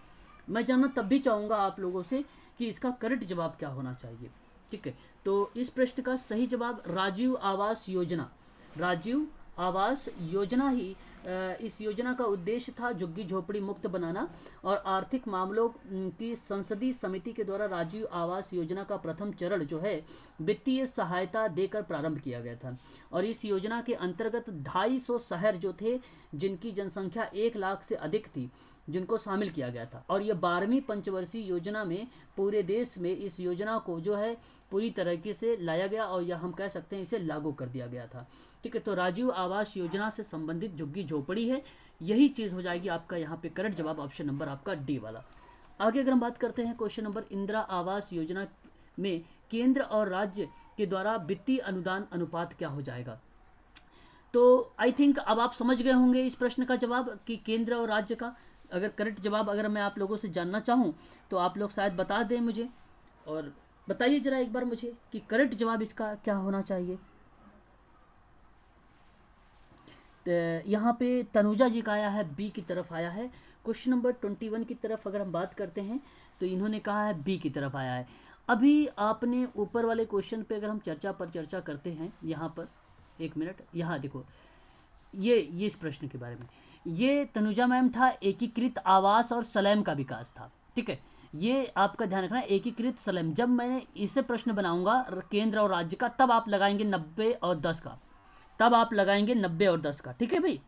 मैं जानना तब भी चाहूँगा आप लोगों से कि इसका करेक्ट जवाब क्या होना चाहिए। ठीक है, तो इस प्रश्न का सही जवाब राजीव आवास योजना, राजीव आवास योजना ही इस योजना का उद्देश्य था झुग्गी झोपड़ी मुक्त बनाना और आर्थिक मामलों की संसदीय समिति के द्वारा राजीव आवास योजना का प्रथम चरण जो है वित्तीय सहायता देकर प्रारंभ किया गया था। और इस योजना के अंतर्गत 250 शहर जो थे जिनकी जनसंख्या 1 लाख से अधिक थी जिनको शामिल किया गया था। और यह 12वीं पंचवर्षीय योजना में पूरे देश में इस योजना को जो है पूरी तरीके से लाया गया और यह हम कह सकते हैं इसे लागू कर दिया गया था। ठीक है, तो राजीव आवास योजना से संबंधित झुग्गी झोपड़ी है, यही चीज़ हो जाएगी आपका यहाँ पे करेक्ट जवाब ऑप्शन नंबर आपका डी वाला। आगे अगर हम बात करते हैं क्वेश्चन नंबर इंदिरा आवास योजना में केंद्र और राज्य के द्वारा वित्तीय अनुदान अनुपात क्या हो जाएगा। तो आई थिंक अब आप समझ गए होंगे इस प्रश्न का जवाब कि केंद्र और राज्य का अगर करेक्ट जवाब अगर मैं आप लोगों से जानना चाहूँ तो आप लोग शायद बता दें मुझे, और बताइए जरा एक बार मुझे कि करेक्ट जवाब इसका क्या होना चाहिए। तो यहाँ पे तनुजा जी का आया है बी की तरफ आया है। क्वेश्चन नंबर 21 की तरफ अगर हम बात करते हैं तो इन्होंने कहा है बी की तरफ आया है। अभी आपने ऊपर वाले क्वेश्चन पे अगर हम चर्चा करते हैं, यहाँ पर एक मिनट, यहाँ देखो ये इस प्रश्न के बारे में, ये तनुजा मैम था एकीकृत आवास और सलैम का विकास था। ठीक है, ये आपका ध्यान रखना, एकीकृत सलैम। जब मैंने इसे प्रश्न बनाऊंगा केंद्र और राज्य का तब आप लगाएंगे 90 और 10 का, तब आप लगाएंगे 90 और 10 का। ठीक है भाई,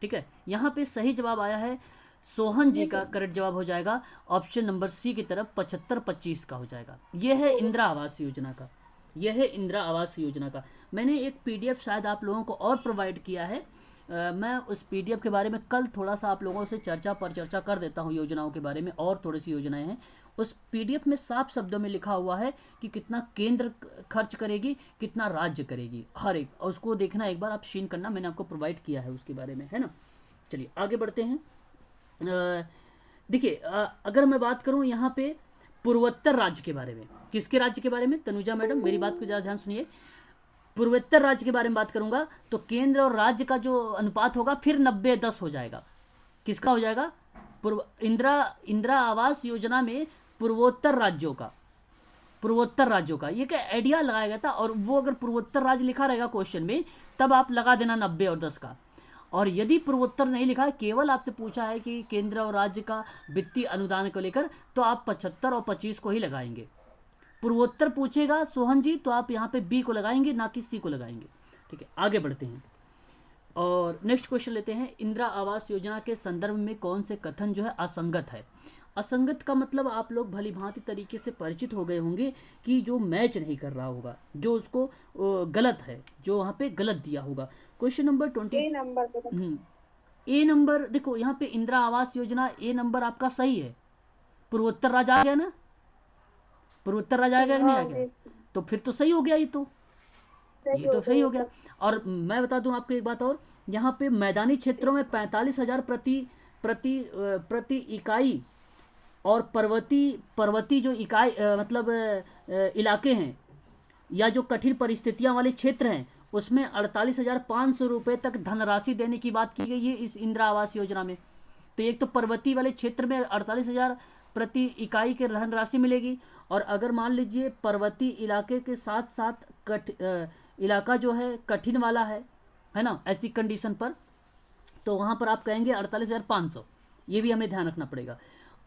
ठीक है। यहाँ पे सही जवाब आया है सोहन जी का, करेक्ट जवाब हो जाएगा ऑप्शन नंबर सी की तरफ 75-25 का हो जाएगा। ये है इंदिरा आवास योजना का, यह है इंदिरा आवास योजना का। मैंने एक पीडीएफ शायद आप लोगों को और प्रोवाइड किया है, मैं उस पीडीएफ के बारे में कल थोड़ा सा आप लोगों से चर्चा कर देता हूँ योजनाओं के बारे में, और थोड़ी सी योजनाएं हैं। उस पीडीएफ में साफ शब्दों में लिखा हुआ है कि कितना केंद्र खर्च करेगी, कितना राज्य करेगी, हर एक, और उसको देखना एक बार आप शीन करना, मैंने आपको प्रोवाइड किया है उसके बारे में, है ना। चलिए आगे बढ़ते हैं। देखिए अगर मैं बात करूं यहाँ पे पूर्वोत्तर राज्य के बारे में, किसके राज्य के बारे में, तनुजा मैडम मेरी बात को ज़रा ध्यान सुनिए, पूर्वोत्तर राज्य के बारे में बात करूंगा तो केंद्र और राज्य का जो अनुपात होगा फिर 90-10 हो जाएगा। किसका हो जाएगा, इंदिरा आवास योजना में पूर्वोत्तर राज्यों का ये क्या आइडिया लगाया गया था, और वो अगर पूर्वोत्तर राज्य लिखा रहेगा क्वेश्चन में तब आप लगा देना 90 और 10 का। और यदि पूर्वोत्तर नहीं लिखा है, केवल आपसे पूछा है कि केंद्र और राज्य का वित्तीय अनुदान को लेकर, तो आप 75 और 25 को ही लगाएंगे। पूर्वोत्तर पूछेगा सोहन जी तो आप यहाँ पे बी को लगाएंगे, ना कि सी को लगाएंगे। ठीक है, आगे बढ़ते हैं और नेक्स्ट क्वेश्चन लेते हैं। इंदिरा आवास योजना के संदर्भ में कौन से कथन जो है असंगत है। असंगत का मतलब आप लोग भली भांति तरीके से परिचित हो गए होंगे कि जो मैच नहीं कर रहा होगा, जो उसको गलत है, जो वहाँ पे गलत दिया होगा। क्वेश्चन नंबर 20 ए नंबर देखो, यहाँ पे इंदिरा आवास योजना ए नंबर आपका सही है। पूर्वोत्तर राज्य आ गया ना, पूर्वोत्तर राज्य आ गया नहीं आ गया, तो फिर तो सही हो गया, ये तो सही हो गया। और मैं बता दूं आपको एक बात और, यहाँ पे मैदानी क्षेत्रों में 45,000 प्रति इकाई और पर्वती जो इकाई मतलब इलाके हैं या जो कठिन परिस्थितियां वाले क्षेत्र हैं उसमें 48,500 रुपये तक धनराशि देने की बात की गई है इस इंदिरा आवास योजना में। तो एक तो पर्वतीय वाले क्षेत्र में 48,000 प्रति इकाई के धनराशि मिलेगी, और अगर मान लीजिए पर्वतीय इलाके के साथ साथ इलाका जो है कठिन वाला है ना, ऐसी कंडीशन पर, तो वहाँ पर आप कहेंगे 48,500, ये भी हमें ध्यान रखना पड़ेगा।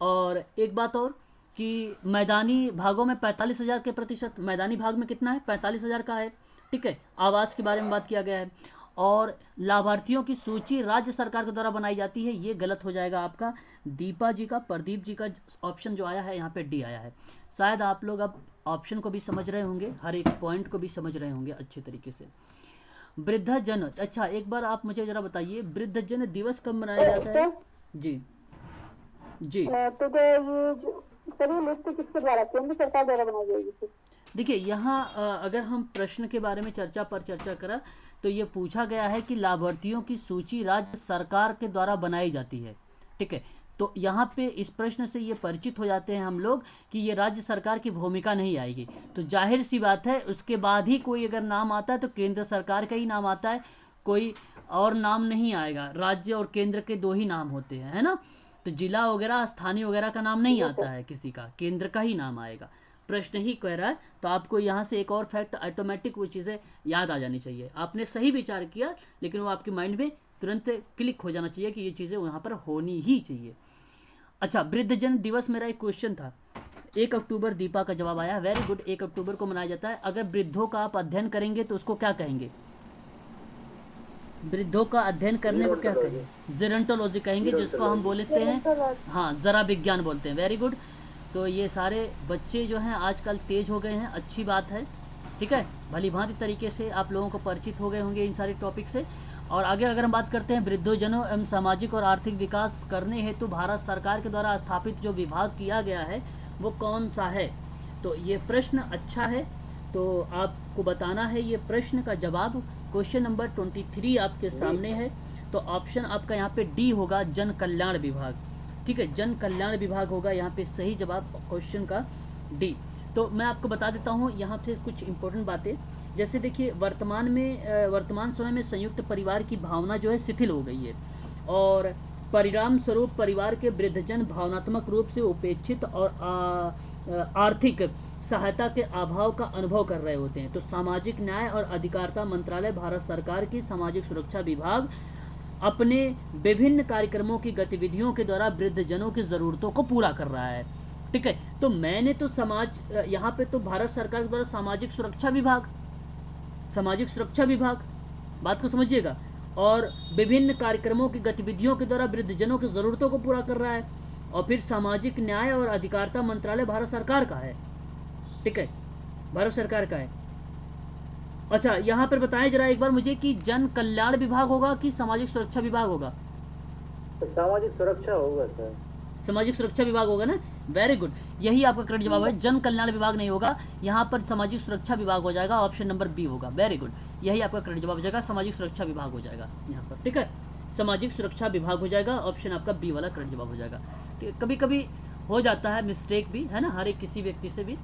और एक बात और कि मैदानी भागों में 45,000 के प्रतिशत, मैदानी भाग में कितना है, 45,000 का है। ठीक है, आवास के बारे में बात किया गया है। और लाभार्थियों की सूची राज्य सरकार के द्वारा बनाई जाती है, ये गलत हो जाएगा आपका। दीपा जी का, प्रदीप जी का ऑप्शन जो आया है यहाँ पे डी आया है। शायद आप लोग अब ऑप्शन को भी समझ रहे होंगे, हर एक पॉइंट को भी समझ रहे होंगे अच्छे तरीके से। वृद्धजन, अच्छा एक बार आप मुझे जरा बताइए वृद्धजन दिवस कब मनाया जाता है। जी जी, तो ये जो सभी लिस्ट किसके द्वारा, केंद्र सरकार द्वारा बनाई जाएगी। देखिए यहाँ अगर हम प्रश्न के बारे में चर्चा करें तो ये पूछा गया है कि लाभार्थियों की सूची राज्य सरकार के द्वारा बनाई जाती है। ठीक है, तो यहाँ पे इस प्रश्न से ये परिचित हो जाते हैं हम लोग कि ये राज्य सरकार की भूमिका नहीं आएगी, तो जाहिर सी बात है उसके बाद ही कोई अगर नाम आता है तो केंद्र सरकार का ही नाम आता है, कोई और नाम नहीं आएगा। राज्य और केंद्र के दो ही नाम होते हैं, है ना, तो जिला वगैरह स्थानीय वगैरह का नाम नहीं आता है किसी का, केंद्र का ही नाम आएगा। प्रश्न ही कह रहा है, तो आपको यहाँ से एक और फैक्ट ऑटोमेटिक वो चीज़ें याद आ जानी चाहिए। आपने सही विचार किया लेकिन वो आपके माइंड में तुरंत क्लिक हो जाना चाहिए कि ये चीज़ें वहाँ पर होनी ही चाहिए। अच्छा, वृद्धजन दिवस मेरा एक क्वेश्चन था। 1 अक्टूबर, दीपा का जवाब आया, वेरी गुड। 1 अक्टूबर को मनाया जाता है। अगर वृद्धों का आप अध्ययन करेंगे तो उसको क्या कहेंगे? वृद्धों का अध्ययन करने को क्या कहेंगे? जेरोंटोलॉजी कहेंगे, जिसको हम बोलते हैं, हाँ, जरा विज्ञान बोलते हैं। Very good. तो ये सारे बच्चे जो हैं आजकल तेज हो गए हैं, अच्छी बात है, ठीक है। भली भांति तरीके से आप लोगों को परिचित हो गए होंगे इन सारे टॉपिक से। और आगे अगर हम बात करते हैं, वृद्धोजनों एवं सामाजिक और आर्थिक विकास करने हेतु भारत सरकार के द्वारा स्थापित जो विभाग किया गया है वो कौन सा है? तो ये प्रश्न अच्छा है, तो आपको बताना है ये प्रश्न का जवाब। क्वेश्चन नंबर 23 आपके सामने है, तो ऑप्शन आपका यहाँ पे डी होगा, जन कल्याण विभाग, ठीक है। जन कल्याण विभाग होगा यहाँ पे सही जवाब क्वेश्चन का डी। तो मैं आपको बता देता हूँ यहाँ से कुछ इंपॉर्टेंट बातें। जैसे देखिए, वर्तमान समय में संयुक्त परिवार की भावना जो है शिथिल हो गई है, और परिणाम स्वरूप परिवार के वृद्धजन भावनात्मक रूप से उपेक्षित और आर्थिक सहायता के अभाव का अनुभव कर रहे होते हैं। तो सामाजिक न्याय और अधिकारिता मंत्रालय, भारत सरकार की सामाजिक सुरक्षा विभाग अपने विभिन्न कार्यक्रमों की गतिविधियों के द्वारा वृद्धजनों की ज़रूरतों को पूरा कर रहा है, ठीक है। तो मैंने तो यहाँ पे तो भारत सरकार के द्वारा सामाजिक सुरक्षा विभाग, बात को समझिएगा, और विभिन्न कार्यक्रमों की गतिविधियों के द्वारा वृद्धजनों की ज़रूरतों को पूरा कर रहा है। और फिर सामाजिक न्याय और अधिकारिता मंत्रालय भारत सरकार का है, ठीक है, भारत सरकार का है। अच्छा, यहाँ पर बताएं जरा एक बार मुझे कि जन कल्याण विभाग होगा कि सामाजिक सुरक्षा विभाग होगा? सामाजिक सुरक्षा होगा सर। सामाजिक सुरक्षा विभाग होगा ना, वेरी गुड, यही आपका करेक्ट जवाब है। जन कल्याण विभाग नहीं होगा, यहाँ पर सामाजिक सुरक्षा विभाग हो जाएगा, ऑप्शन नंबर बी होगा, वेरी गुड, यही आपका करेक्ट जवाब हो जाएगा, सामाजिक सुरक्षा विभाग हो जाएगा यहाँ पर, ठीक है, सामाजिक सुरक्षा विभाग हो जाएगा, ऑप्शन आपका बी वाला करेक्ट जवाब हो जाएगा। कभी कभी हो जाता है मिस्टेक भी, है ना, हर एक किसी व्यक्ति से भी,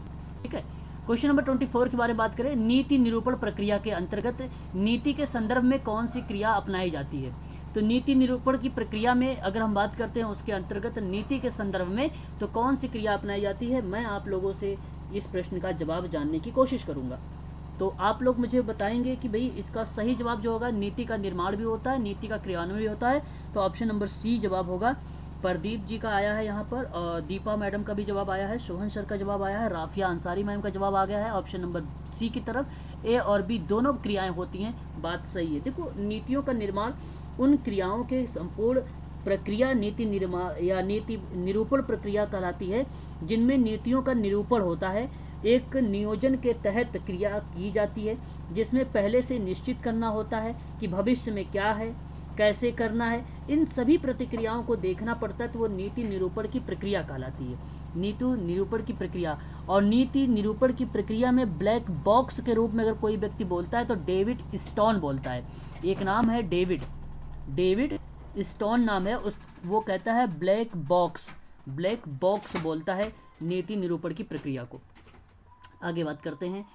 ठीक है। क्वेश्चन नंबर 24 के बारे में बात करें, नीति निरूपण प्रक्रिया के अंतर्गत नीति के संदर्भ में कौन सी क्रिया अपनाई जाती है? तो नीति निरूपण की प्रक्रिया में अगर हम बात करते हैं उसके अंतर्गत नीति के संदर्भ में तो कौन सी क्रिया अपनाई जाती है, मैं आप लोगों से इस प्रश्न का जवाब जानने की कोशिश करूंगा। तो आप लोग मुझे बताएंगे कि भाई इसका सही जवाब जो होगा, नीति का निर्माण भी होता है, नीति का क्रियान्वयन भी होता है, तो ऑप्शन नंबर सी जवाब होगा। प्रदीप जी का आया है यहाँ पर, और दीपा मैडम का भी जवाब आया है, शोभन सर का जवाब आया है, राफिया अंसारी मैम का जवाब आ गया है, ऑप्शन नंबर सी की तरफ। ए और बी दोनों क्रियाएं होती हैं, बात सही है। देखो, नीतियों का निर्माण उन क्रियाओं के संपूर्ण प्रक्रिया नीति निर्माण या नीति निरूपण प्रक्रिया कहलाती है, जिनमें नीतियों का निरूपण होता है। एक नियोजन के तहत क्रिया की जाती है, जिसमें पहले से निश्चित करना होता है कि भविष्य में क्या है, कैसे करना है, इन सभी प्रतिक्रियाओं को देखना पड़ता है, तो वो नीति निरूपण की प्रक्रिया कहलाती है, नीति निरूपण की प्रक्रिया। और नीति निरूपण की प्रक्रिया में ब्लैक बॉक्स के रूप में अगर कोई व्यक्ति बोलता है तो डेविड स्टोन बोलता है। एक नाम है डेविड स्टोन नाम है, उस वो कहता है ब्लैक बॉक्स बोलता है नीति निरूपण की प्रक्रिया को। आगे बात करते हैं,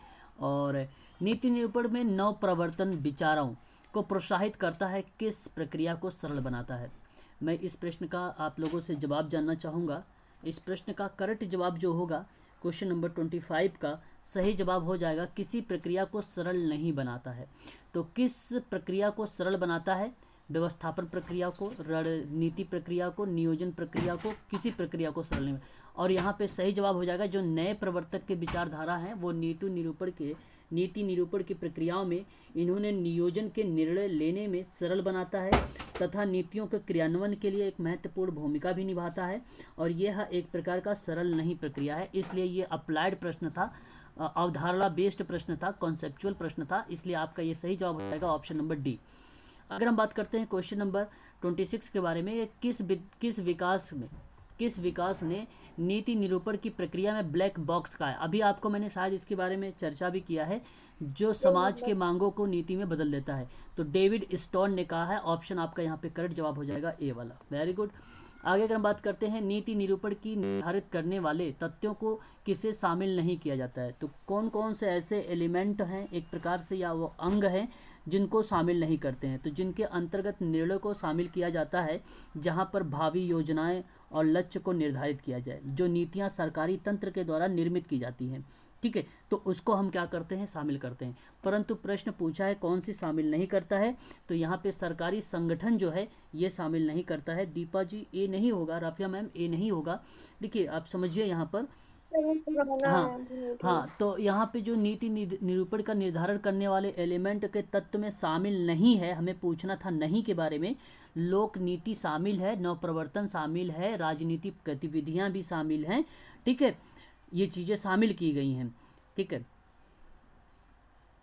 और नीति निरूपण में नव प्रवर्तन विचारों को प्रोत्साहित करता है, किस प्रक्रिया को सरल बनाता है? मैं इस प्रश्न का आप लोगों से जवाब जानना चाहूँगा। इस प्रश्न का करेक्ट जवाब जो होगा क्वेश्चन नंबर 25 का सही जवाब हो जाएगा, किसी प्रक्रिया को सरल नहीं बनाता है। तो किस प्रक्रिया को सरल बनाता है? व्यवस्थापन प्रक्रिया को, रणनीति प्रक्रिया को, नियोजन प्रक्रिया को, किसी प्रक्रिया को सरल नहीं। और यहाँ पे सही जवाब हो जाएगा, जो नए प्रवर्तक के विचारधारा हैं वो नीति निरूपण की प्रक्रियाओं में इन्होंने नियोजन के निर्णय लेने में सरल बनाता है तथा नीतियों के क्रियान्वयन के लिए एक महत्वपूर्ण भूमिका भी निभाता है। और यह एक प्रकार का सरल नहीं प्रक्रिया है, इसलिए ये अप्लाइड प्रश्न था, अवधारणा बेस्ड प्रश्न था, कॉन्सेप्चुअल प्रश्न था, इसलिए आपका ये सही जवाब हो जाएगा ऑप्शन नंबर डी। अगर हम बात करते हैं क्वेश्चन नंबर 26 के बारे में, किस विकास ने नीति निरूपण की प्रक्रिया में ब्लैक बॉक्स का है? अभी आपको मैंने शायद इसके बारे में चर्चा भी किया है, जो समाज के मांगों को नीति में बदल देता है। तो डेविड स्टोन ने कहा है, ऑप्शन आपका यहाँ पे करेक्ट जवाब हो जाएगा ए वाला, वेरी गुड। आगे अगर हम बात करते हैं, नीति निरूपण की निर्धारित करने वाले तथ्यों को किसे शामिल नहीं किया जाता है? तो कौन कौन से ऐसे एलिमेंट हैं एक प्रकार से, या वो अंग हैं जिनको शामिल नहीं करते हैं? तो जिनके अंतर्गत निर्णय को शामिल किया जाता है, जहां पर भावी योजनाएं और लक्ष्य को निर्धारित किया जाए, जो नीतियां सरकारी तंत्र के द्वारा निर्मित की जाती हैं। ठीक है, तो उसको हम क्या करते हैं, शामिल करते हैं। परंतु प्रश्न पूछा है कौन सी शामिल नहीं करता है, तो यहाँ पे सरकारी संगठन जो है ये शामिल नहीं करता है। दीपा जी ए नहीं होगा, राफिया मैम ए नहीं होगा। देखिए आप समझिए यहाँ पर, हाँ हाँ, तो यहाँ पे जो नीति निरूपण का निर्धारण करने वाले एलिमेंट के तत्व में शामिल नहीं है, हमें पूछना था नहीं के बारे में। लोक नीति शामिल है, नवप्रवर्तन शामिल है, राजनीतिक गतिविधियां भी शामिल हैं, ठीक है, ये चीज़ें शामिल की गई हैं, ठीक है,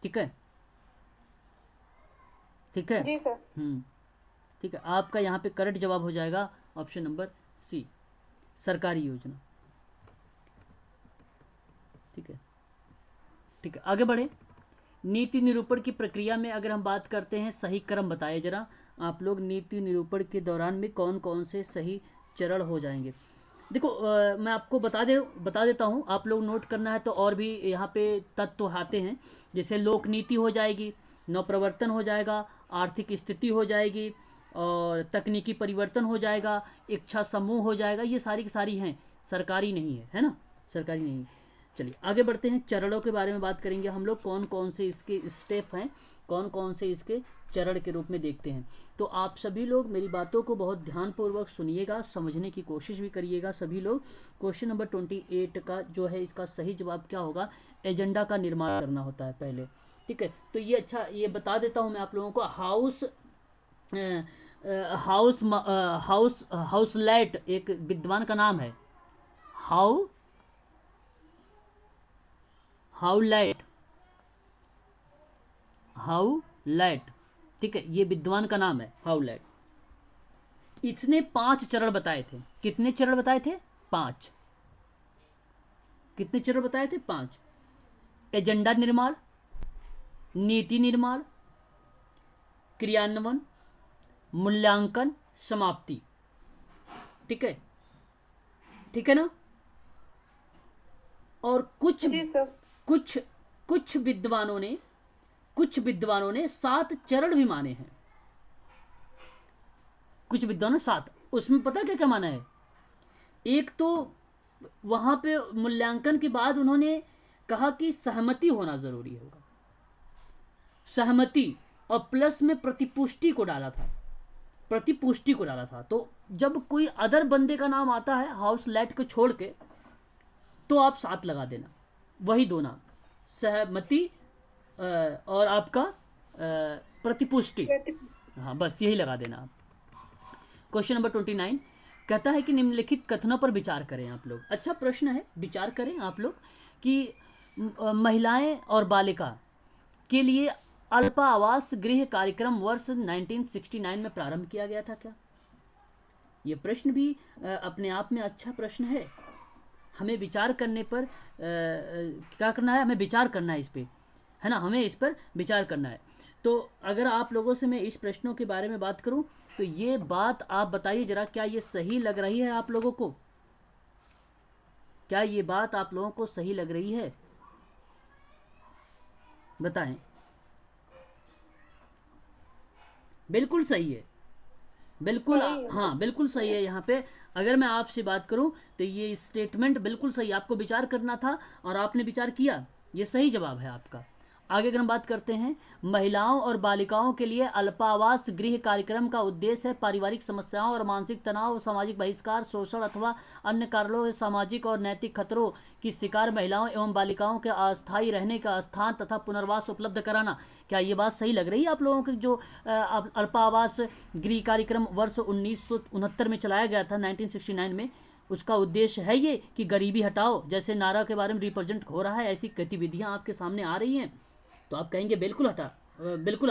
ठीक है, ठीक है जी सर। ठीक है, आपका यहाँ पे करेक्ट जवाब हो जाएगा ऑप्शन नंबर सी, सरकारी योजना। ठीक है, ठीक है, आगे बढ़े। नीति निरूपण की प्रक्रिया में अगर हम बात करते हैं, सही क्रम बताए जरा आप लोग, नीति निरूपण के दौरान में कौन कौन से सही चरण हो जाएंगे। देखो मैं आपको बता देता हूँ, आप लोग नोट करना है तो और भी यहाँ पे तत्व आते हैं, जैसे लोक नीति हो जाएगी, नवप्रवर्तन हो जाएगा, आर्थिक स्थिति हो जाएगी, और तकनीकी परिवर्तन हो जाएगा, इच्छा समूह हो जाएगा, ये सारी की सारी हैं, सरकारी नहीं है ना, सरकारी नहीं। चलिए आगे बढ़ते हैं, चरणों के बारे में बात करेंगे हम लोग, कौन कौन से इसके स्टेप हैं, कौन कौन से इसके चरण के रूप में देखते हैं। तो आप सभी लोग मेरी बातों को बहुत ध्यानपूर्वक सुनिएगा, समझने की कोशिश भी करिएगा सभी लोग। क्वेश्चन नंबर 28 का जो है इसका सही जवाब क्या होगा, एजेंडा का निर्माण करना होता है पहले, ठीक है। तो ये अच्छा, ये बता देता हूँ मैं आप लोगों को, हाउसलेट एक विद्वान का नाम है, हाउलेट, ठीक है, ये विद्वान का नाम है हाउलेट। इसने 5 चरण बताए थे। कितने चरण बताए थे? 5। कितने चरण बताए थे? 5। एजेंडा निर्माण, नीति निर्माण, क्रियान्वयन, मूल्यांकन, समाप्ति, ठीक है, ठीक है ना। और कुछ विद्वानों ने 7 चरण भी माने हैं, कुछ विद्वानों ने 7। उसमें पता क्या क्या माना है? एक तो वहां पे मूल्यांकन के बाद उन्होंने कहा कि सहमति होना जरूरी होगा, सहमति, और प्लस में प्रतिपुष्टि को डाला था। तो जब कोई अदर बंदे का नाम आता है हाउसलेट को छोड़ के, तो आप 7 लगा देना, वही 2 नाम, सहमति और आपका प्रतिपुष्टि, हाँ बस यही लगा देना आप। क्वेश्चन नंबर 29 कहता है कि निम्नलिखित कथनों पर विचार करें आप लोग। अच्छा प्रश्न है, विचार करें आप लोग कि महिलाएं और बालिका के लिए अल्पावास गृह कार्यक्रम वर्ष 1969 में प्रारंभ किया गया था क्या? ये प्रश्न भी अपने आप में अच्छा प्रश्न है। हमें विचार करने पर क्या करना है, हमें विचार करना है इस पे, है ना, हमें इस पर विचार करना है। तो अगर आप लोगों से मैं इस प्रश्नों के बारे में बात करूं, तो ये बात आप बताइए जरा, क्या ये सही लग रही है आप लोगों को? क्या ये बात आप लोगों को सही लग रही है? बताएं। बिल्कुल सही है, बिल्कुल, हाँ बिल्कुल सही है। यहाँ पे अगर मैं आपसे बात करूं तो ये स्टेटमेंट बिल्कुल सही, आपको विचार करना था और आपने विचार किया, ये सही जवाब है आपका। आगे अगर हम बात करते हैं, महिलाओं और बालिकाओं के लिए अल्पावास गृह कार्यक्रम का उद्देश्य है पारिवारिक समस्याओं और मानसिक तनाव, सामाजिक बहिष्कार, शोषण अथवा अन्य कारणों से सामाजिक और नैतिक खतरों की शिकार महिलाओं एवं बालिकाओं के अस्थायी रहने का स्थान तथा पुनर्वास उपलब्ध कराना। क्या ये बात सही लग रही है आप लोगों की? जो अल्पावास गृह कार्यक्रम वर्ष 1969 में चलाया गया था, 1969 में, उसका उद्देश्य है ये कि गरीबी हटाओ, जैसे नारा के बारे में रिप्रेजेंट हो रहा है, ऐसी गतिविधियां आपके सामने आ रही हैं, तो आप कहेंगे बिल्कुल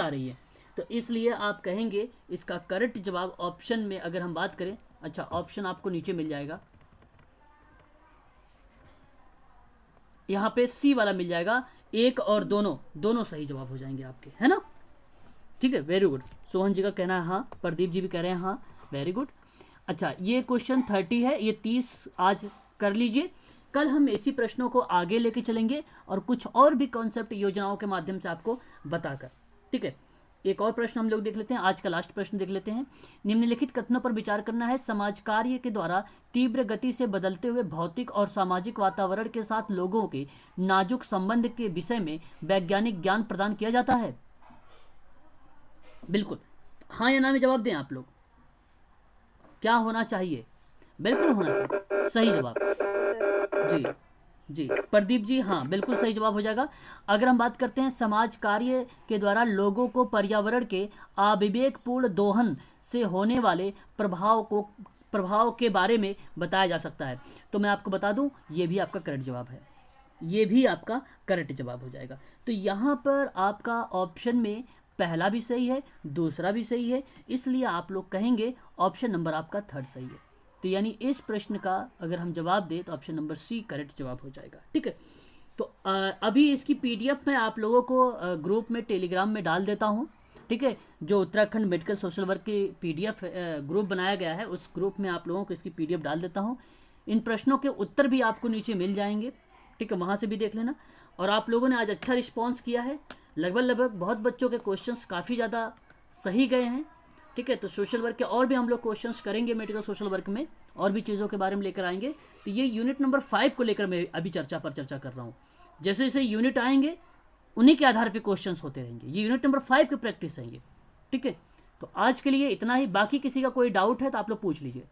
आ रही है। तो इसलिए आप कहेंगे इसका करेक्ट जवाब ऑप्शन में अगर हम बात करें, अच्छा ऑप्शन आपको नीचे मिल जाएगा, यहाँ पे सी वाला मिल जाएगा, 1 और दोनों सही जवाब हो जाएंगे आपके, है ना। ठीक है, वेरी गुड। सोहन जी का कहना है हाँ, प्रदीप जी भी कह रहे हैं हाँ, वेरी गुड। अच्छा ये क्वेश्चन 30 है, ये 30 आज कर लीजिए। कल हम इसी प्रश्नों को आगे लेके चलेंगे और कुछ और भी कॉन्सेप्ट योजनाओं के माध्यम से आपको बताकर, ठीक है। एक और प्रश्न हम लोग देख लेते हैं, आज का लास्ट प्रश्न देख लेते हैं। निम्नलिखित कथनों पर विचार करना है। समाज कार्य के द्वारा तीव्र गति से बदलते हुए भौतिक और सामाजिक वातावरण के साथ लोगों के नाजुक संबंध के विषय में वैज्ञानिक ज्ञान प्रदान किया जाता है। बिल्कुल, हाँ या ना में जवाब दें आप लोग। क्या होना चाहिए? बिल्कुल होना चाहिए, सही जवाब। जी जी, प्रदीप जी, हाँ बिल्कुल सही जवाब हो जाएगा। अगर हम बात करते हैं समाज कार्य के द्वारा लोगों को पर्यावरण के अविवेकपूर्ण दोहन से होने वाले प्रभाव के बारे में बताया जा सकता है, तो मैं आपको बता दूं ये भी आपका करेक्ट जवाब है, ये भी आपका करेक्ट जवाब हो जाएगा। तो यहाँ पर आपका ऑप्शन में पहला भी सही है, दूसरा भी सही है, इसलिए आप लोग कहेंगे ऑप्शन नंबर आपका थर्ड सही है। तो यानी इस प्रश्न का अगर हम जवाब दें तो ऑप्शन नंबर सी करेक्ट जवाब हो जाएगा। ठीक है, तो अभी इसकी पीडीएफ मैं आप लोगों को ग्रुप में टेलीग्राम में डाल देता हूँ। ठीक है, जो उत्तराखंड मेडिकल सोशल वर्क की पीडीएफ ग्रुप बनाया गया है, उस ग्रुप में आप लोगों को इसकी पीडीएफ डाल देता हूँ। इन प्रश्नों के उत्तर भी आपको नीचे मिल जाएंगे। ठीक है, वहाँ से भी देख लेना। और आप लोगों ने आज अच्छा रिस्पॉन्स किया है, लगभग बहुत बच्चों के क्वेश्चंस काफ़ी ज़्यादा सही गए हैं। ठीक है, तो सोशल वर्क के और भी हम लोग क्वेश्चंस करेंगे मेडिकल सोशल वर्क में, और भी चीज़ों के बारे में लेकर आएंगे। तो ये यूनिट नंबर 5 को लेकर मैं अभी चर्चा कर रहा हूँ। जैसे जैसे यूनिट आएंगे उन्हीं के आधार पर क्वेश्चंस होते रहेंगे। ये यूनिट नंबर 5 की प्रैक्टिस है ये। ठीक है, तो आज के लिए इतना ही। बाकी किसी का कोई डाउट है तो आप लोग पूछ लीजिए।